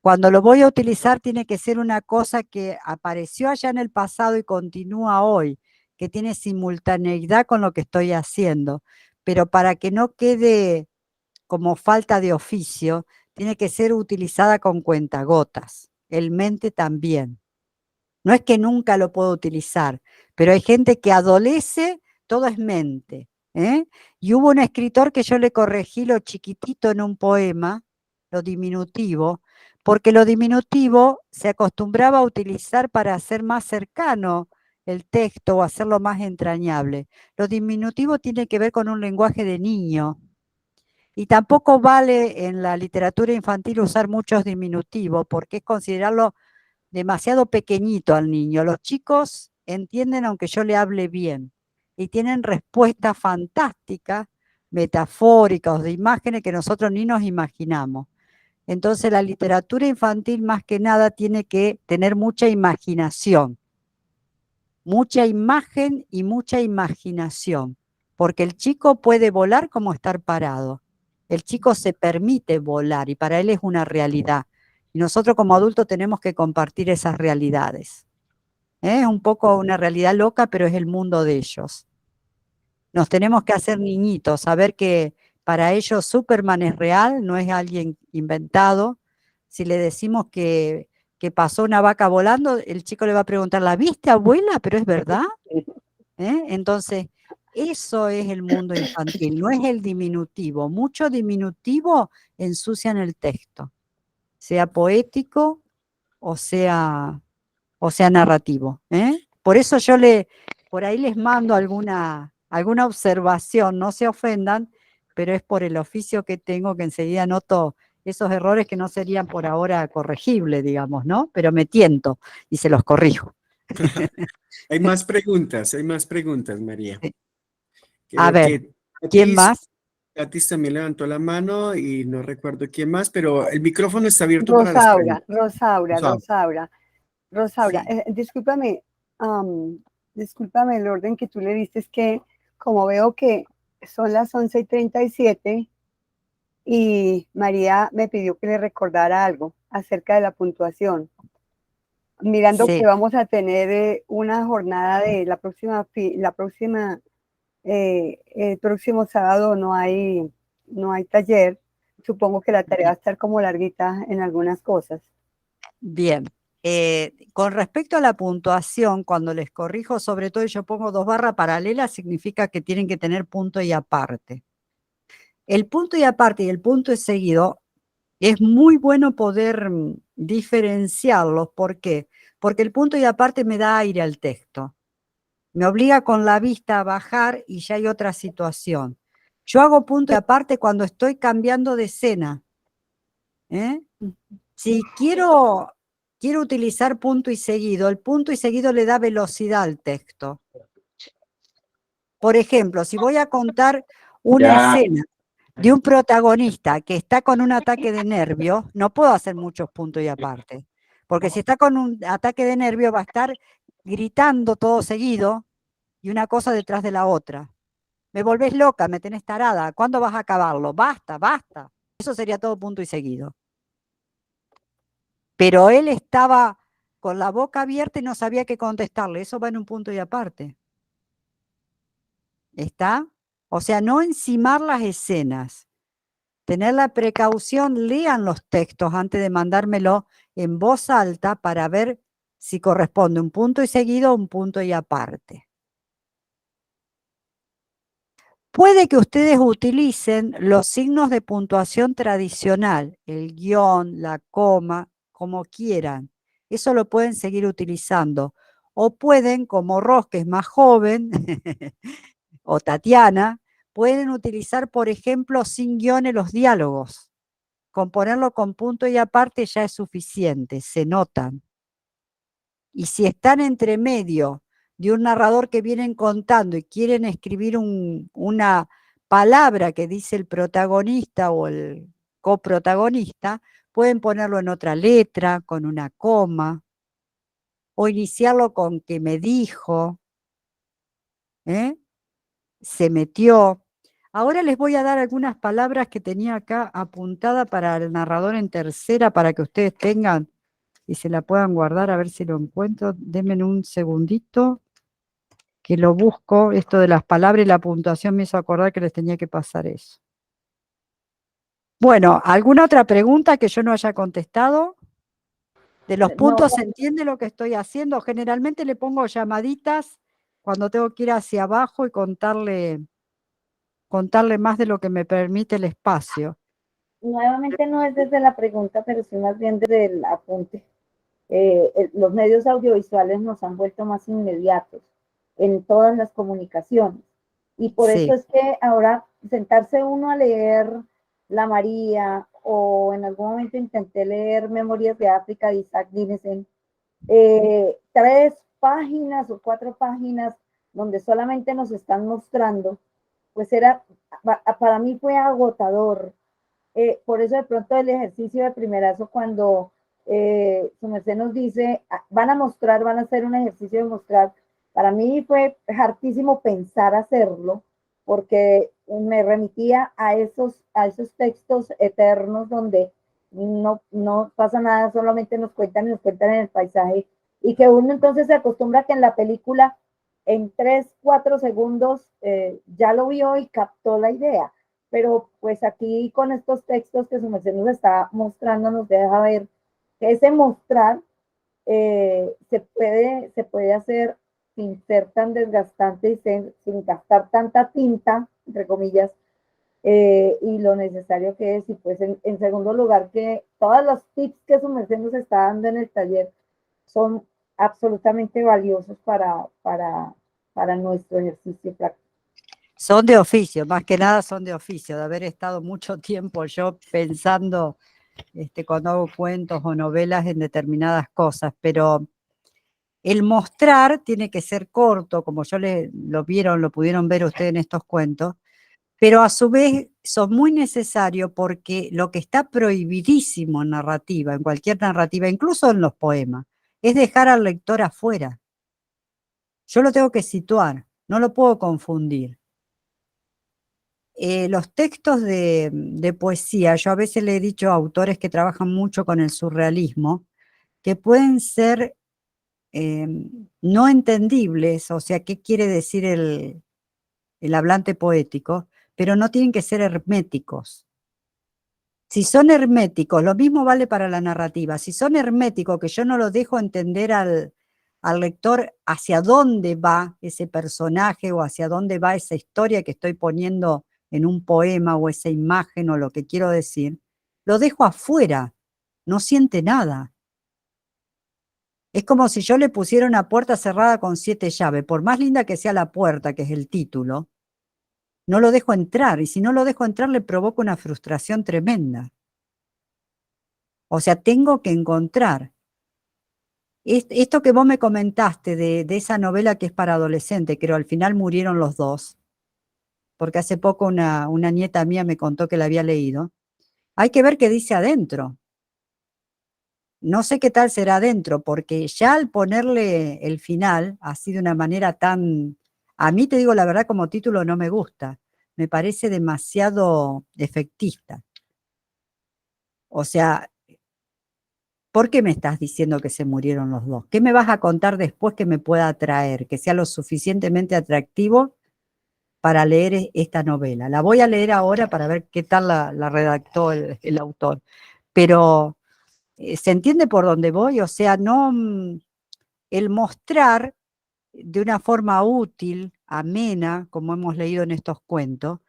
Cuando lo voy a utilizar tiene que ser una cosa que apareció allá en el pasado y continúa hoy, que tiene simultaneidad con lo que estoy haciendo. Pero para que no quede como falta de oficio, tiene que ser utilizada con cuentagotas. El mente también. No es que nunca lo puedo utilizar, pero hay gente que adolece, todo es mente. Y hubo un escritor que yo le corregí lo chiquitito en un poema, lo diminutivo, porque lo diminutivo se acostumbraba a utilizar para hacer más cercano el texto o hacerlo más entrañable. Lo diminutivo tiene que ver con un lenguaje de niño. Y tampoco vale en la literatura infantil usar muchos diminutivos, porque es considerarlo demasiado pequeñito al niño. Los chicos entienden aunque yo le hable bien y tienen respuestas fantásticas, metafóricas, de imágenes que nosotros ni nos imaginamos. Entonces la literatura infantil más que nada tiene que tener mucha imaginación, mucha imagen y mucha imaginación, porque el chico puede volar como estar parado. El chico se permite volar y para él es una realidad. Y nosotros como adultos tenemos que compartir esas realidades. Es un poco una realidad loca, pero es el mundo de ellos. Nos tenemos que hacer niñitos, saber que para ellos Superman es real, no es alguien inventado. Si le decimos que pasó una vaca volando, el chico le va a preguntar, ¿la viste, abuela? ¿Pero es verdad? Entonces, eso es el mundo infantil, no es el diminutivo. Mucho diminutivo ensucian el texto, sea poético o sea narrativo. Por eso yo por ahí les mando alguna observación, no se ofendan, pero es por el oficio que tengo que enseguida noto esos errores que no serían por ahora corregibles, digamos, ¿no? Pero me tiento y se los corrijo. hay más preguntas, María. Sí. Creo A ver, que ¿quién más? Katis también levantó la mano y no recuerdo quién más, pero el micrófono está abierto para las preguntas. Rosaura, Sí. discúlpame, discúlpame el orden que tú le diste, es que como veo que son las 11:37 y María me pidió que le recordara algo acerca de la puntuación. Mirando Sí. que vamos a tener una jornada de el próximo sábado no hay taller, supongo que la tarea va a estar como larguita en algunas cosas. Bien. Con respecto a la puntuación, cuando les corrijo, sobre todo yo pongo 2 barras paralelas, significa que tienen que tener punto y aparte. El punto y aparte y el punto y seguido es muy bueno poder diferenciarlos. ¿Por qué? Porque el punto y aparte me da aire al texto. Me obliga con la vista a bajar y ya hay otra situación. Yo hago punto y aparte cuando estoy cambiando de escena. Si quiero utilizar punto y seguido, el punto y seguido le da velocidad al texto. Por ejemplo, si voy a contar una escena de un protagonista que está con un ataque de nervios, no puedo hacer muchos puntos y aparte. Porque si está con un ataque de nervios va a estar gritando todo seguido y una cosa detrás de la otra. Me volvés loca, me tenés tarada. ¿Cuándo vas a acabarlo? Basta, basta. Eso sería todo punto y seguido. Pero él estaba con la boca abierta y no sabía qué contestarle. Eso va en un punto y aparte. ¿Está? O sea, no encimar las escenas. Tener la precaución, lean los textos antes de mandármelo en voz alta para ver si corresponde un punto y seguido o un punto y aparte. Puede que ustedes utilicen los signos de puntuación tradicional, el guión, la coma, como quieran. Eso lo pueden seguir utilizando. O pueden, como Ros, que es más joven, o Tatiana, pueden utilizar, por ejemplo, sin guiones los diálogos. Con ponerlo con punto y aparte ya es suficiente, se notan. Y si están entre medio de un narrador que vienen contando y quieren escribir una palabra que dice el protagonista o el coprotagonista, pueden ponerlo en otra letra, con una coma, o iniciarlo con que me dijo, se metió. Ahora les voy a dar algunas palabras que tenía acá apuntada para el narrador en tercera, para que ustedes tengan y se la puedan guardar, a ver si lo encuentro. Denme un segundito, que lo busco. Esto de las palabras y la puntuación me hizo acordar que les tenía que pasar eso. Bueno, ¿alguna otra pregunta que yo no haya contestado? De los puntos, ¿se entiende lo que estoy haciendo? Generalmente le pongo llamaditas cuando tengo que ir hacia abajo y contarle más de lo que me permite el espacio. Nuevamente no es desde la pregunta, pero sí más bien desde el apunte. Los medios audiovisuales nos han vuelto más inmediatos en todas las comunicaciones. Y por Sí. eso es que ahora sentarse uno a leer La María, o en algún momento intenté leer Memorias de África de Isaac Dinesen, 3 páginas o 4 páginas donde solamente nos están mostrando, pues para mí fue agotador. Por eso de pronto el ejercicio de primerazo, cuando su merced nos dice, van a hacer un ejercicio de mostrar, para mí fue hartísimo pensar hacerlo, porque me remitía a esos textos eternos donde no pasa nada, solamente nos cuentan en el paisaje, y que uno entonces se acostumbra que en la película en 3, 4 segundos ya lo vio y captó la idea. Pero pues aquí con estos textos que su merced nos está mostrando, nos deja ver que ese mostrar se puede hacer sin ser tan desgastante y sin gastar tanta tinta, entre comillas, y lo necesario que es. Y pues en segundo lugar, que todos los tips que su merced nos está dando en el taller son absolutamente valiosos para nuestro ejercicio práctico. Son de oficio, más que nada son de oficio, de haber estado mucho tiempo yo pensando cuando hago cuentos o novelas en determinadas cosas, pero el mostrar tiene que ser corto, como lo pudieron ver ustedes en estos cuentos, pero a su vez son muy necesarios porque lo que está prohibidísimo en narrativa, en cualquier narrativa, incluso en los poemas, es dejar al lector afuera. Yo lo tengo que situar, no lo puedo confundir. Los textos de poesía, yo a veces le he dicho a autores que trabajan mucho con el surrealismo, que pueden ser no entendibles, o sea, ¿qué quiere decir el hablante poético? Pero no tienen que ser herméticos. Si son herméticos, lo mismo vale para la narrativa, si son herméticos, que yo no lo dejo entender al lector hacia dónde va ese personaje o hacia dónde va esa historia que estoy poniendo en un poema o esa imagen o lo que quiero decir, lo dejo afuera, no siente nada. Es como si yo le pusiera una puerta cerrada con 7 llaves, por más linda que sea la puerta, que es el título, no lo dejo entrar, y si no lo dejo entrar le provoco una frustración tremenda. O sea, tengo que encontrar. Esto que vos me comentaste de esa novela que es para adolescente, creo, al final murieron los dos, porque hace poco una nieta mía me contó que la había leído. Hay que ver qué dice adentro. No sé qué tal será adentro, porque ya al ponerle el final, así de una manera tan A mí, te digo la verdad, como título no me gusta. Me parece demasiado efectista. O sea, ¿por qué me estás diciendo que se murieron los dos? ¿Qué me vas a contar después que me pueda atraer, que sea lo suficientemente atractivo para leer esta novela? La voy a leer ahora para ver qué tal la redactó el autor. Pero, ¿se entiende por dónde voy? O sea, no, el mostrar de una forma útil, amena, como hemos leído en estos cuentos,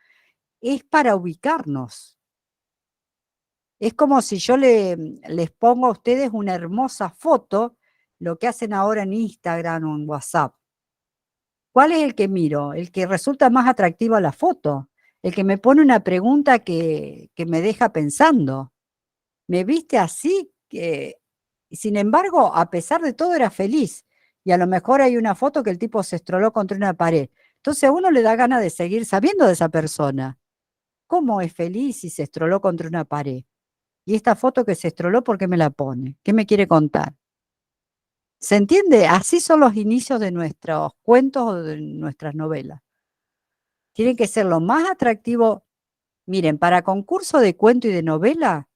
es para ubicarnos. Es como si yo les pongo a ustedes una hermosa foto, lo que hacen ahora en Instagram o en WhatsApp. ¿Cuál es el que miro? El que resulta más atractivo a la foto, el que me pone una pregunta que me deja pensando. ¿Me viste así? Sin embargo, a pesar de todo, era feliz. Y a lo mejor hay una foto que el tipo se estroló contra una pared. Entonces a uno le da ganas de seguir sabiendo de esa persona. ¿Cómo es feliz si se estroló contra una pared? Y esta foto que se estroló, ¿por qué me la pone? ¿Qué me quiere contar? ¿Se entiende? Así son los inicios de nuestros cuentos o de nuestras novelas. Tienen que ser lo más atractivo. Miren, para concurso de cuento y de novela,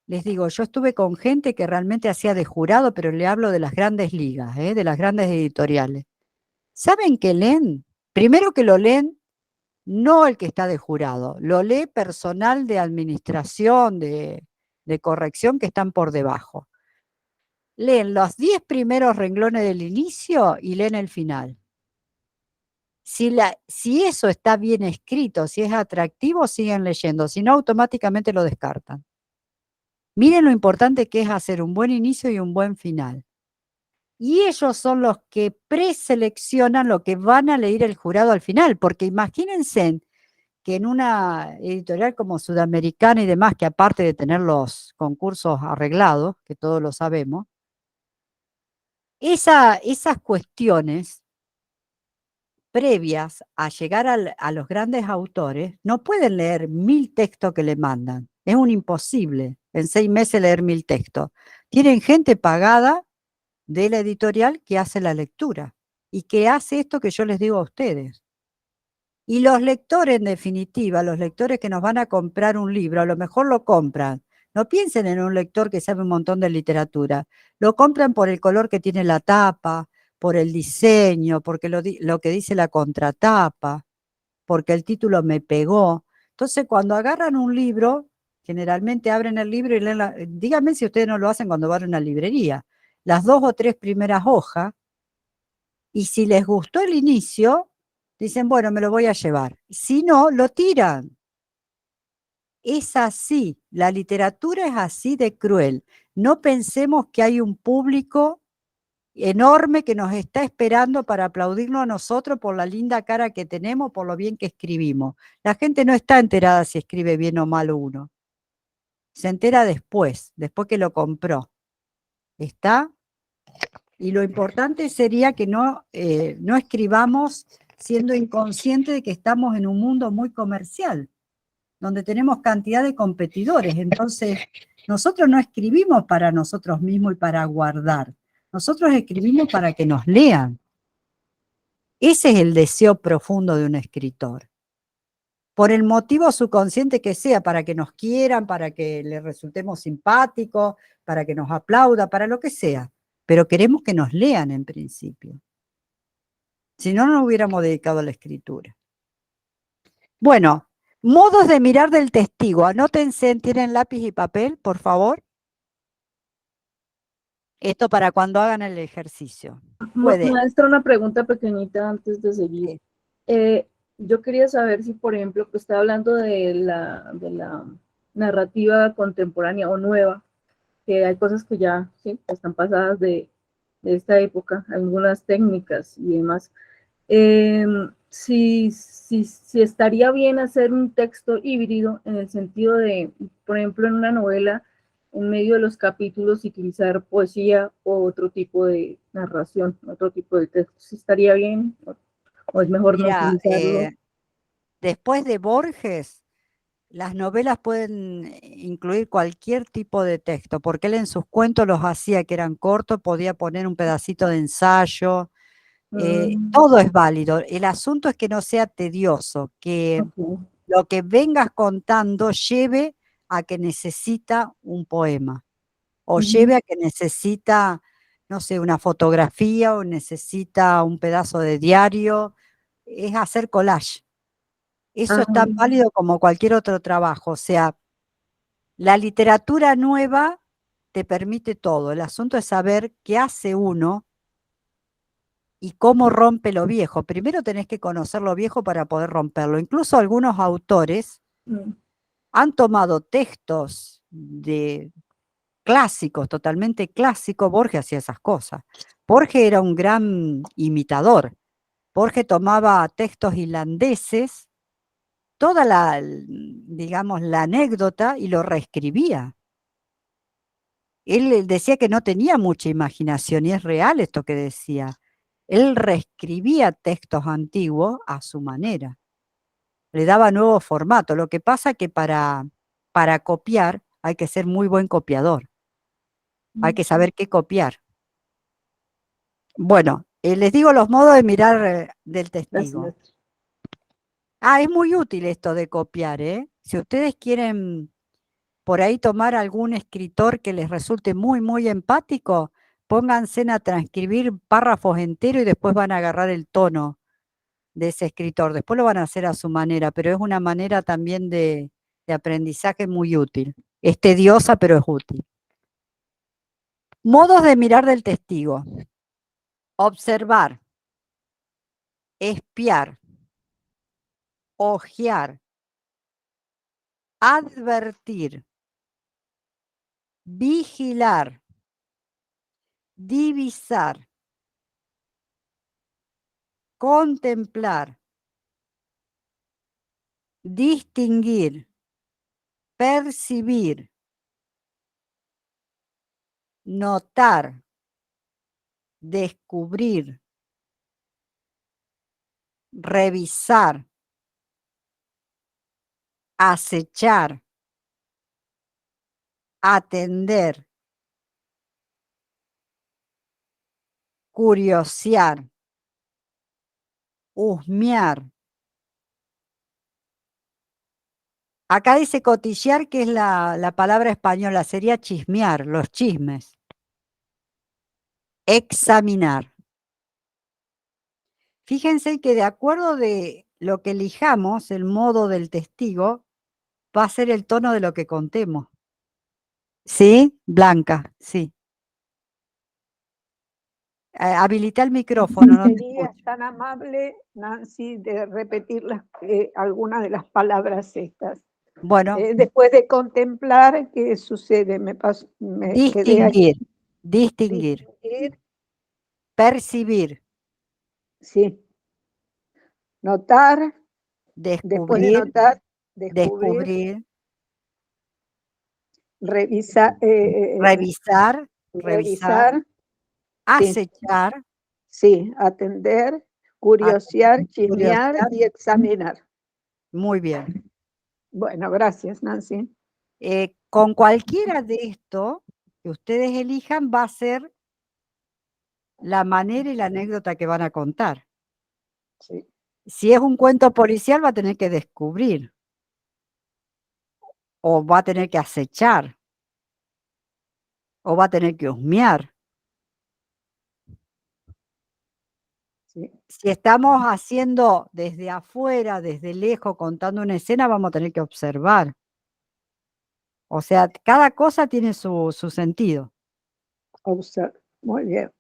les digo, yo estuve con gente que realmente hacía de jurado, pero le hablo de las grandes ligas, de las grandes editoriales. ¿Saben qué leen? Primero que lo leen, no el que está de jurado, lo lee personal de administración, de corrección que están por debajo. Leen los 10 primeros renglones del inicio y leen el final. Si eso está bien escrito, si es atractivo, siguen leyendo, si no, automáticamente lo descartan. Miren lo importante que es hacer un buen inicio y un buen final. Y ellos son los que preseleccionan lo que van a leer el jurado al final, porque imagínense que en una editorial como Sudamericana y demás, que aparte de tener los concursos arreglados, que todos lo sabemos, esas cuestiones previas a llegar a los grandes autores, no pueden leer 1000 textos que le mandan. Es un imposible en 6 meses leer 1000 textos. Tienen gente pagada de la editorial que hace la lectura y que hace esto que yo les digo a ustedes. Y los lectores, en definitiva, los lectores que nos van a comprar un libro, a lo mejor lo compran. No piensen en un lector que sabe un montón de literatura. Lo compran por el color que tiene la tapa, por el diseño, porque lo que dice la contratapa, porque el título me pegó. Entonces, cuando agarran un libro, generalmente abren el libro y leen díganme si ustedes no lo hacen cuando van a una librería. Las 2 o 3 primeras hojas, y si les gustó el inicio, dicen, bueno, me lo voy a llevar. Si no, lo tiran. Es así, la literatura es así de cruel. No pensemos que hay un público enorme que nos está esperando para aplaudirnos a nosotros por la linda cara que tenemos, por lo bien que escribimos. La gente no está enterada si escribe bien o mal uno. Se entera después que lo compró. ¿Está? Y lo importante sería que no escribamos siendo inconscientes de que estamos en un mundo muy comercial, donde tenemos cantidad de competidores. Entonces, nosotros no escribimos para nosotros mismos y para guardar. Nosotros escribimos para que nos lean. Ese es el deseo profundo de un escritor. Por el motivo subconsciente que sea, para que nos quieran, para que les resultemos simpáticos, para que nos aplauda, para lo que sea. Pero queremos que nos lean en principio. Si no, no nos hubiéramos dedicado a la escritura. Bueno, modos de mirar del testigo. Anótense, ¿tienen lápiz y papel, por favor? Esto para cuando hagan el ejercicio. Maestra, una pregunta pequeñita antes de seguir. Yo quería saber si, por ejemplo, pues está hablando de la narrativa contemporánea o nueva, que hay cosas que ya sí, están pasadas de esta época, algunas técnicas y demás. Si estaría bien hacer un texto híbrido en el sentido de, por ejemplo, en una novela, en medio de los capítulos, utilizar poesía o otro tipo de narración, otro tipo de texto. ¿Si estaría bien o es mejor no utilizarlo? Después de Borges, las novelas pueden incluir cualquier tipo de texto, porque él en sus cuentos los hacía que eran cortos, podía poner un pedacito de ensayo, Todo es válido. El asunto es que no sea tedioso, que Ok. lo que vengas contando lleve a que necesita un poema, o lleve a que necesita, no sé, una fotografía, o necesita un pedazo de diario. Es hacer collage. Eso es tan válido como cualquier otro trabajo. O sea, la literatura nueva te permite todo. El asunto es saber qué hace uno y cómo rompe lo viejo. Primero tenés que conocer lo viejo para poder romperlo. Incluso algunos autores Mm. han tomado textos de clásicos, totalmente clásicos. Borges hacía esas cosas. Borges era un gran imitador. Borges tomaba textos irlandeses, toda la, digamos, la anécdota, y lo reescribía. Él decía que no tenía mucha imaginación, y es real esto que decía. Él reescribía textos antiguos a su manera, le daba nuevo formato. Lo que pasa que para copiar hay que ser muy buen copiador, hay que saber qué copiar. Bueno, les digo los modos de mirar del testigo. Gracias. Es muy útil esto de copiar, ¿eh? Si ustedes quieren por ahí tomar algún escritor que les resulte muy, muy empático, pónganse a transcribir párrafos enteros y después van a agarrar el tono de ese escritor. Después lo van a hacer a su manera, pero es una manera también de aprendizaje muy útil. Es tediosa, pero es útil. Modos de mirar del testigo. Observar, espiar, ojear, advertir, vigilar, divisar, contemplar, distinguir, percibir, notar, descubrir, revisar, acechar, atender, curiosear, husmear. Acá dice cotillear, que es la palabra española, sería chismear, los chismes. Examinar. Fíjense que de acuerdo de lo que elijamos, el modo del testigo, va a ser el tono de lo que contemos. ¿Sí? Blanca, sí. Habilita el micrófono. No te Serías escucho. tan amable, Nancy, de repetir algunas de las palabras estas. Bueno, Después de contemplar, ¿qué sucede? Me quedé ahí. distinguir, Distinguir, percibir, sí. Notar, después de descubrir, notar, descubrir, descubrir, revisar, revisar, revisar, sí, acechar, sí, atender, curiosear, chismear curiosidad. y examinar. Muy bien. Bueno, gracias, Nancy. Con cualquiera de esto que ustedes elijan va a ser la manera y la anécdota que van a contar. Sí. Si es un cuento policial, va a tener que descubrir, o va a tener que acechar, o va a tener que husmear. Sí. Si estamos haciendo desde afuera, desde lejos, contando una escena, vamos a tener que observar. O sea, cada cosa tiene su sentido. Muy bien.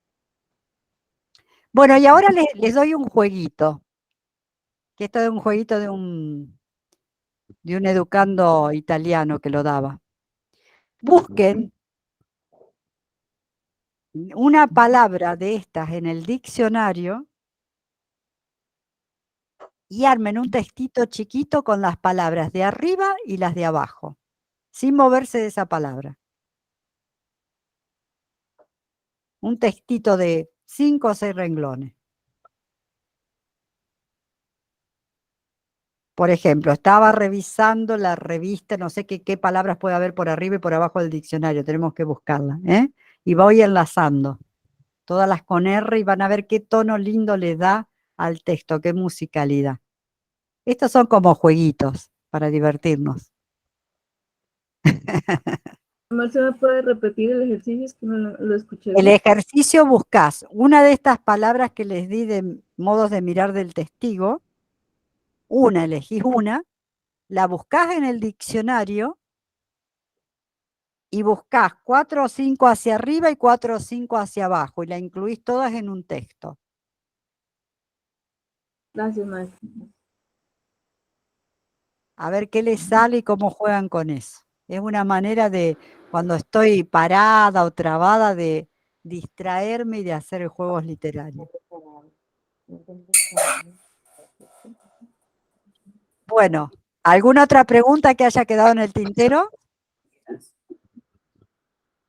Bueno, y ahora les doy un jueguito. Que esto es un jueguito de un educando italiano que lo daba. Busquen una palabra de estas en el diccionario y armen un textito chiquito con las palabras de arriba y las de abajo, sin moverse de esa palabra. Un textito de 5 o 6 renglones. Por ejemplo, estaba revisando la revista, no sé qué palabras puede haber por arriba y por abajo del diccionario, tenemos que buscarla, ¿eh? Y voy enlazando. todas las con R, y van a ver qué tono lindo le da al texto, qué musicalidad. Estos son como jueguitos para divertirnos. Marce, ¿me puede repetir el ejercicio? Es que no lo escuché El bien. ejercicio buscás una de estas palabras que les di de modos de mirar del testigo, elegís una, la buscás en el diccionario y buscás 4 o 5 hacia arriba y 4 o 5 hacia abajo y la incluís todas en un texto. Gracias, maestra. A ver qué les sale y cómo juegan con eso. Es una manera de, cuando estoy parada o trabada, de distraerme y de hacer juegos literarios. Bueno, ¿alguna otra pregunta que haya quedado en el tintero?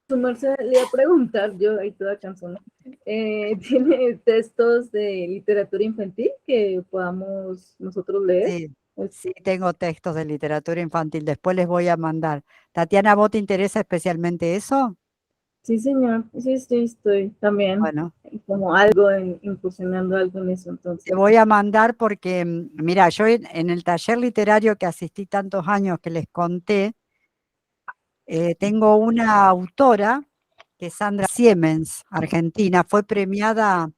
Su merced, le iba a preguntar, yo ahí toda cansona, ¿tiene textos de literatura infantil que podamos nosotros leer? Sí, sí, tengo textos de literatura infantil, después les voy a mandar. Tatiana, ¿vos te interesa especialmente eso? Sí, señor, sí, estoy también Bueno, como algo, incursionando algo en eso, te entonces. voy a mandar porque, mira, yo en el taller literario que asistí tantos años que les conté, tengo una autora, que es Sandra Siemens, argentina, fue premiada,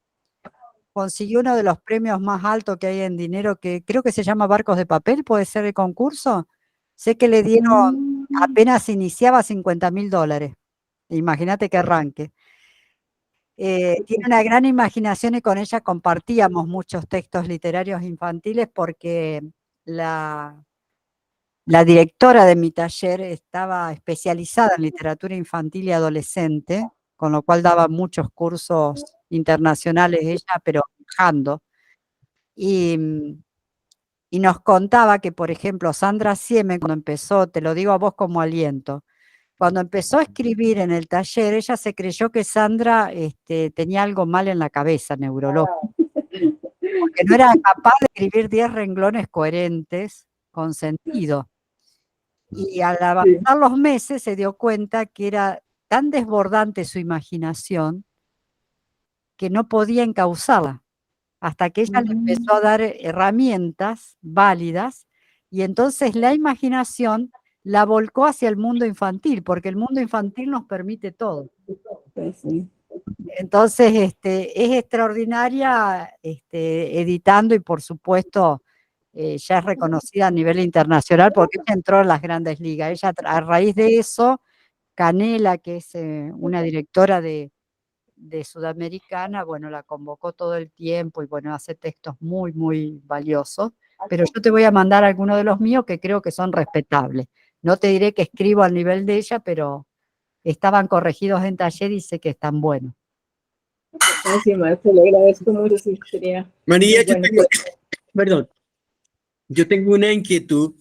consiguió uno de los premios más altos que hay en dinero, que creo que se llama Barcos de Papel, ¿puede ser el concurso? Sé que le dieron, apenas iniciaba, $50.000. Imagínate qué arranque. Tiene una gran imaginación y con ella compartíamos muchos textos literarios infantiles porque la directora de mi taller estaba especializada en literatura infantil y adolescente, con lo cual daba muchos cursos internacionales ella, pero viajando. Y nos contaba que, por ejemplo, Sandra Siemens, cuando empezó, te lo digo a vos como aliento, cuando empezó a escribir en el taller, ella se creyó que Sandra tenía algo mal en la cabeza, neurológico, porque no era capaz de escribir 10 renglones coherentes con sentido. Y al avanzar los meses se dio cuenta que era tan desbordante su imaginación que no podía encauzarla, hasta que ella le empezó a dar herramientas válidas, y entonces la imaginación la volcó hacia el mundo infantil, porque el mundo infantil nos permite todo. Pues sí. Entonces, es extraordinaria editando, y por supuesto ya es reconocida a nivel internacional porque ella entró en las grandes ligas. Ella, a raíz de eso, Canela, que es una directora de Sudamericana, bueno, la convocó todo el tiempo y bueno, hace textos muy, muy valiosos. Pero yo te voy a mandar algunos de los míos que creo que son respetables. No te diré que escribo al nivel de ella, pero estaban corregidos en taller y sé que están buenos. Sí, maestro, le agradezco mucho, sí, sería María, bueno, perdón, yo tengo una inquietud.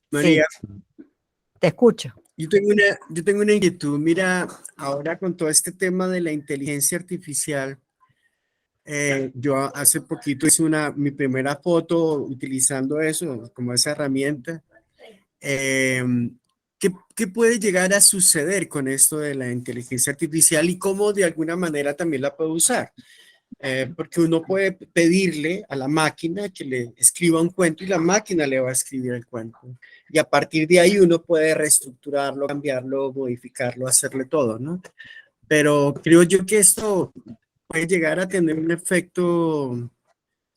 María, Sí, te escucho. yo tengo una inquietud. Mira, ahora con todo este tema de la inteligencia artificial, yo hace poquito hice mi primera foto utilizando eso como esa herramienta. ¿Qué puede llegar a suceder con esto de la inteligencia artificial y cómo de alguna manera también la puedo usar? Porque uno puede pedirle a la máquina que le escriba un cuento y la máquina le va a escribir el cuento. Y a partir de ahí uno puede reestructurarlo, cambiarlo, modificarlo, hacerle todo, ¿no? Pero creo yo que esto puede llegar a tener un efecto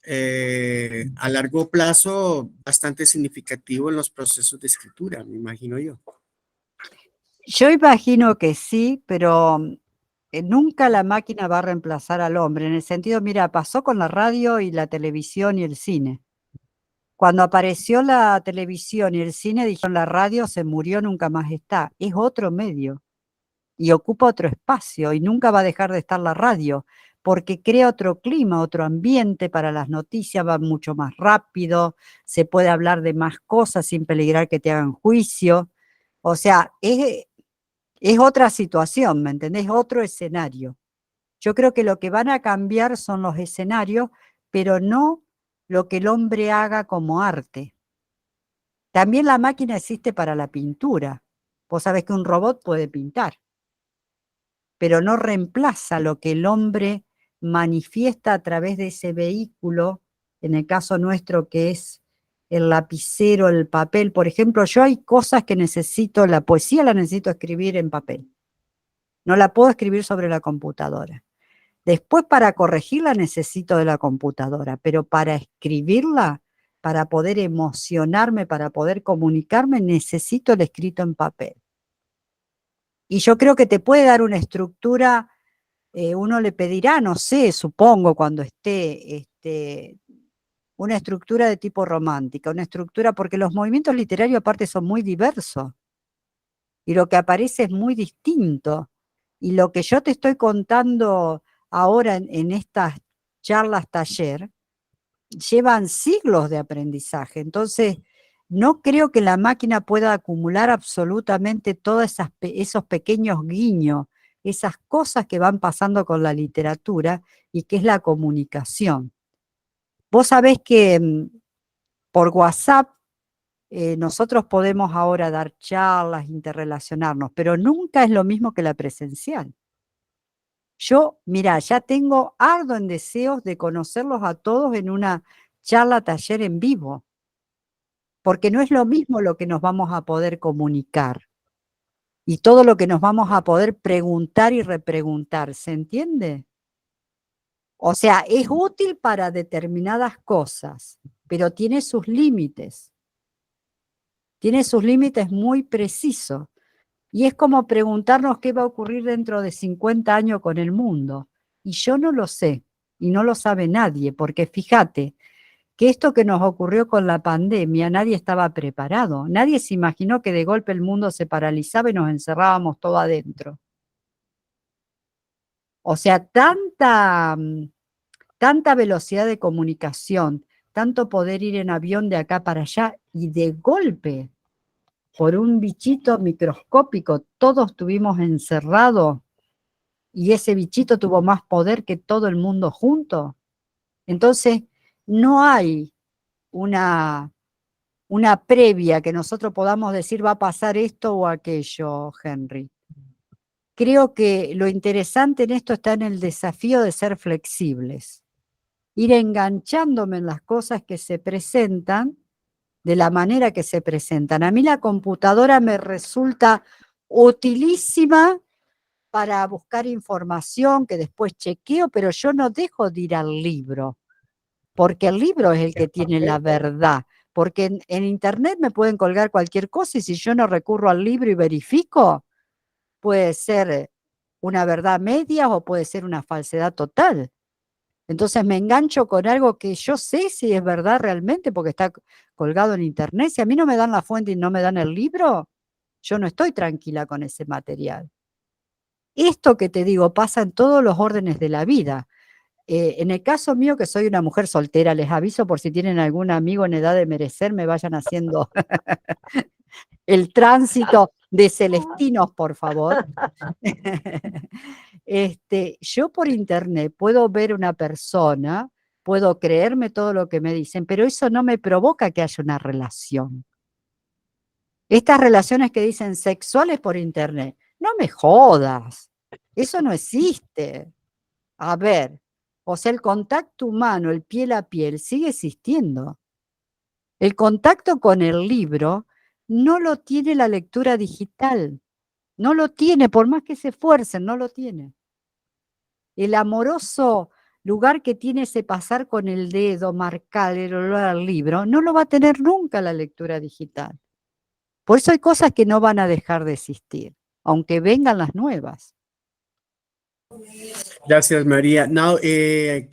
a largo plazo bastante significativo en los procesos de escritura, me imagino yo. Yo imagino que sí, pero nunca la máquina va a reemplazar al hombre, en el sentido, mira, pasó con la radio y la televisión y el cine. Cuando apareció la televisión y el cine, dijeron, la radio se murió, nunca más está. Es otro medio y ocupa otro espacio y nunca va a dejar de estar la radio, porque crea otro clima, otro ambiente para las noticias, va mucho más rápido, se puede hablar de más cosas sin peligrar que te hagan juicio. O sea, es otra situación, ¿me entendés? Otro escenario. Yo creo que lo que van a cambiar son los escenarios, pero no lo que el hombre haga como arte. También la máquina existe para la pintura. Vos sabés que un robot puede pintar. pero no reemplaza lo que el hombre manifiesta a través de ese vehículo, en el caso nuestro que es el lapicero, el papel. Por ejemplo, yo hay cosas que necesito, la poesía la necesito escribir en papel. No la puedo escribir sobre la computadora. Después para corregirla necesito de la computadora, pero para escribirla, para poder emocionarme, para poder comunicarme, necesito el escrito en papel. Y yo creo que te puede dar una estructura, uno le pedirá, no sé, supongo cuando esté, una estructura de tipo romántica, una estructura, porque los movimientos literarios aparte son muy diversos, y lo que aparece es muy distinto. Y lo que yo te estoy contando ahora en estas charlas taller, llevan siglos de aprendizaje. Entonces, no creo que la máquina pueda acumular absolutamente todos esos pequeños guiños, esas cosas que van pasando con la literatura y que es la comunicación. Vos sabés que por WhatsApp nosotros podemos ahora dar charlas, interrelacionarnos, pero nunca es lo mismo que la presencial. Yo, mira, ya tengo ardo en deseos de conocerlos a todos en una charla taller en vivo, porque no es lo mismo lo que nos vamos a poder comunicar y todo lo que nos vamos a poder preguntar y repreguntar, ¿se entiende? O sea, es útil para determinadas cosas, pero tiene sus límites. Tiene sus límites muy precisos. Y es como preguntarnos qué va a ocurrir dentro de 50 años con el mundo. Y yo no lo sé, y no lo sabe nadie, porque fíjate que esto que nos ocurrió con la pandemia, nadie estaba preparado. Nadie se imaginó que de golpe el mundo se paralizaba y nos encerrábamos todo adentro. O sea, tanta velocidad de comunicación, tanto poder ir en avión de acá para allá, y de golpe, por un bichito microscópico, todos estuvimos encerrados y ese bichito tuvo más poder que todo el mundo junto. Entonces, no hay una previa que nosotros podamos decir va a pasar esto o aquello, Henry. Creo que lo interesante en esto está en el desafío de ser flexibles, ir enganchándome en las cosas que se presentan de la manera que se presentan. A mí la computadora me resulta utilísima para buscar información que después chequeo, pero yo no dejo de ir al libro, porque el libro es el que tiene la verdad, porque en internet me pueden colgar cualquier cosa y si yo no recurro al libro y verifico, puede ser una verdad media o puede ser una falsedad total. Entonces me engancho con algo que yo sé si es verdad realmente porque está colgado en internet. Si a mí no me dan la fuente y no me dan el libro, yo no estoy tranquila con ese material. Esto que te digo pasa en todos los órdenes de la vida. En el caso mío, que soy una mujer soltera, les aviso por si tienen algún amigo en edad de merecer, me vayan haciendo el tránsito de celestinos, por favor. Yo por internet puedo ver una persona, puedo creerme todo lo que me dicen, pero eso no me provoca que haya una relación. Estas relaciones que dicen sexuales por internet, no me jodas, eso no existe. A ver, o sea, el contacto humano, el piel a piel, sigue existiendo. El contacto con el libro no lo tiene la lectura digital. No lo tiene, por más que se esfuercen, no lo tiene. El amoroso lugar que tiene ese pasar con el dedo, marcar el olor al libro, no lo va a tener nunca la lectura digital. Por eso hay cosas que no van a dejar de existir, aunque vengan las nuevas. Gracias, María. Now,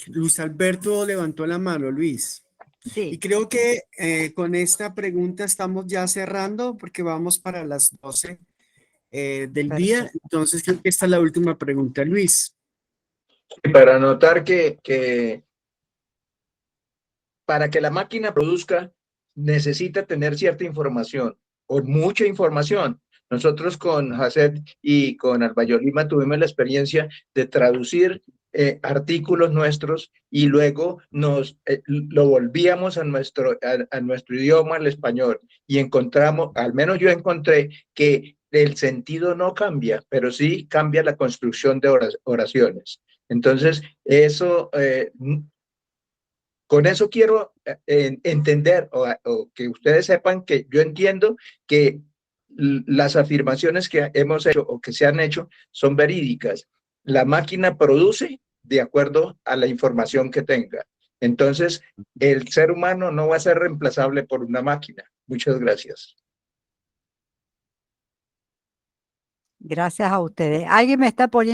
Luis Alberto levantó la mano, Luis. Sí. Y creo que con esta pregunta estamos ya cerrando porque vamos para las 12 del día. Entonces creo que esta es la última pregunta, Luis. Y para notar que para que la máquina produzca necesita tener cierta información o mucha información. Nosotros con Hachette y con Albayolima tuvimos la experiencia de traducir artículos nuestros y luego lo volvíamos a nuestro idioma, al español, y encontramos, al menos yo encontré que el sentido no cambia, pero sí cambia la construcción de oraciones. Entonces, eso, con eso quiero entender o que ustedes sepan que yo entiendo que las afirmaciones que hemos hecho o que se han hecho son verídicas. La máquina produce de acuerdo a la información que tenga. Entonces, el ser humano no va a ser reemplazable por una máquina. Muchas gracias. Gracias a ustedes. ¿Alguien me está poniendo